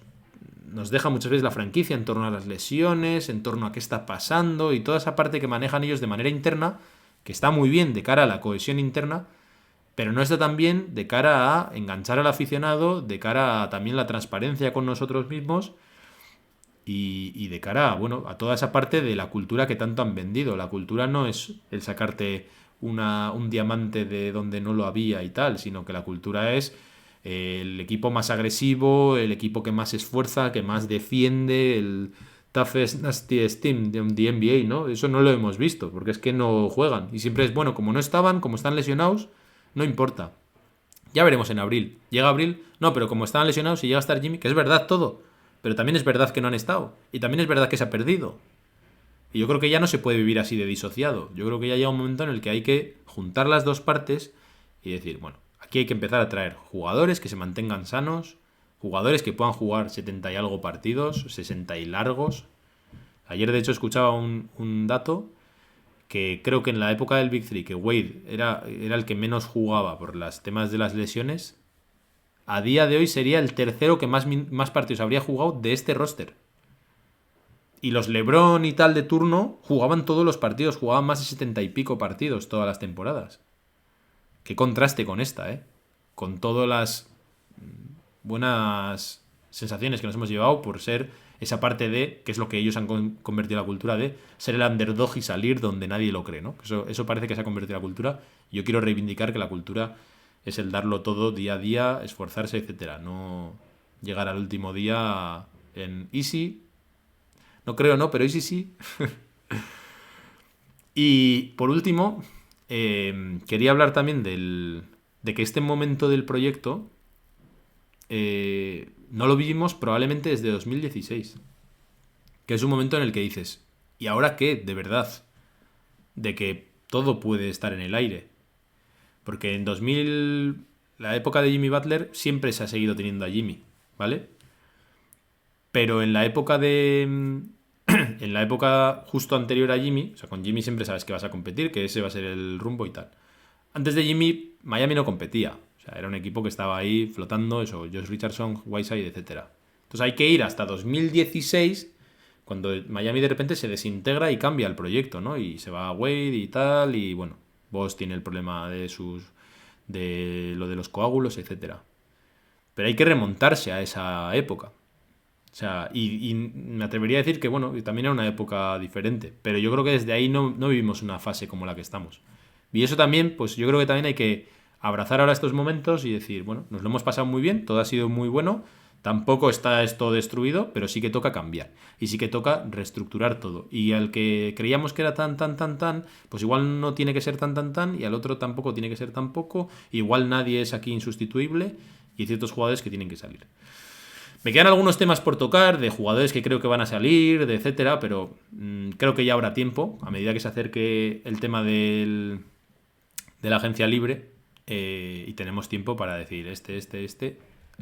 deja muchas veces la franquicia en torno a las lesiones, en torno a qué está pasando y toda esa parte que manejan ellos de manera interna, que está muy bien de cara a la cohesión interna, pero no está tan bien de cara a enganchar al aficionado, de cara a también la transparencia con nosotros mismos y de cara a, bueno, a toda esa parte de la cultura que tanto han vendido. La cultura no es el sacarte un diamante de donde no lo había y tal, sino que la cultura es el equipo más agresivo, el equipo que más se esfuerza, que más defiende, el toughest, nastiest team de NBA, ¿no? Eso no lo hemos visto, porque es que no juegan. Y siempre es, bueno, como no estaban, como están lesionados, no importa. Ya veremos en abril. ¿Llega abril? No, pero como están lesionados y llega a estar Jimmy, que es verdad todo, pero también es verdad que no han estado. Y también es verdad que se ha perdido. Y yo creo que ya no se puede vivir así de disociado. Yo creo que ya llega un momento en el que hay que juntar las dos partes y decir, bueno, aquí hay que empezar a traer jugadores que se mantengan sanos, jugadores que puedan jugar 70 y algo partidos, 60 y largos. Ayer de hecho escuchaba un dato que creo que en la época del Big Three, que Wade era el que menos jugaba por los temas de las lesiones, a día de hoy sería el tercero que más partidos habría jugado de este roster. Y los LeBron y tal de turno jugaban todos los partidos, jugaban más de 70 y pico partidos todas las temporadas. Qué contraste con esta, ¿eh? Con todas las buenas sensaciones que nos hemos llevado por ser esa parte de, que es lo que ellos han convertido en la cultura de ser el underdog y salir donde nadie lo cree, ¿no? Eso parece que se ha convertido en la cultura. Yo quiero reivindicar que la cultura es el darlo todo día a día, esforzarse, etcétera. No llegar al último día en easy. No creo, no, pero easy sí. Y por último, quería hablar también de que este momento del proyecto no lo vivimos probablemente desde 2016. Que es un momento en el que dices, ¿y ahora qué? De verdad. De que todo puede estar en el aire. Porque en 2000, la época de Jimmy Butler, siempre se ha seguido teniendo a Jimmy, ¿vale? Pero en la época en la época justo anterior a Jimmy, o sea, con Jimmy siempre sabes que vas a competir, que ese va a ser el rumbo y tal. Antes de Jimmy, Miami no competía. O sea, era un equipo que estaba ahí flotando, eso, Josh Richardson, Whiteside, etcétera. Entonces hay que ir hasta 2016, cuando Miami de repente se desintegra y cambia el proyecto, ¿no? Y se va a Wade y tal, y bueno, Boss tiene el problema de lo de los coágulos, etcétera. Pero hay que remontarse a esa época. O sea, y me atrevería a decir que, bueno, también era una época diferente. Pero yo creo que desde ahí no vivimos una fase como la que estamos. Y eso también, pues yo creo que también hay que abrazar ahora estos momentos y decir, bueno, nos lo hemos pasado muy bien, todo ha sido muy bueno, tampoco está esto destruido, pero sí que toca cambiar. Y sí que toca reestructurar todo. Y al que creíamos que era tan, pues igual no tiene que ser tan, y al otro tampoco tiene que ser tan poco. Igual nadie es aquí insustituible y hay ciertos jugadores que tienen que salir. Me quedan algunos temas por tocar, de jugadores que creo que van a salir, de etcétera, pero creo que ya habrá tiempo, a medida que se acerque el tema de la agencia libre, y tenemos tiempo para decir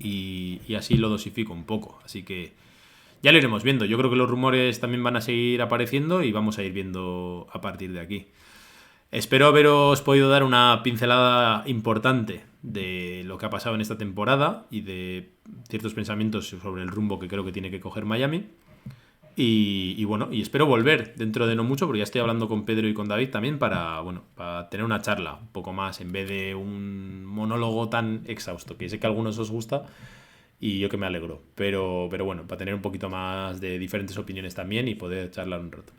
y así lo dosifico un poco. Así que ya lo iremos viendo. Yo creo que los rumores también van a seguir apareciendo y vamos a ir viendo a partir de aquí. Espero haberos podido dar una pincelada importante de lo que ha pasado en esta temporada y de ciertos pensamientos sobre el rumbo que creo que tiene que coger Miami. Y bueno, y espero volver dentro de no mucho, porque ya estoy hablando con Pedro y con David también para tener una charla un poco más, en vez de un monólogo tan exhausto, que sé que a algunos os gusta y yo que me alegro. Pero bueno, para tener un poquito más de diferentes opiniones también y poder charlar un rato.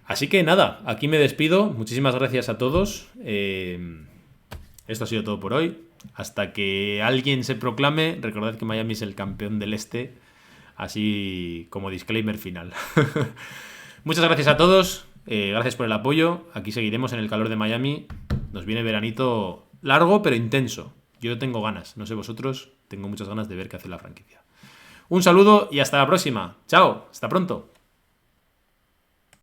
Así que nada, aquí me despido. Muchísimas gracias a todos. Esto ha sido todo por hoy. Hasta que alguien se proclame, recordad que Miami es el campeón del este. Así como disclaimer final. Muchas gracias a todos. Gracias por el apoyo. Aquí seguiremos en el calor de Miami. Nos viene veranito largo pero intenso. Yo tengo ganas, no sé vosotros, tengo muchas ganas de ver qué hace la franquicia. Un saludo y hasta la próxima. Chao, hasta pronto.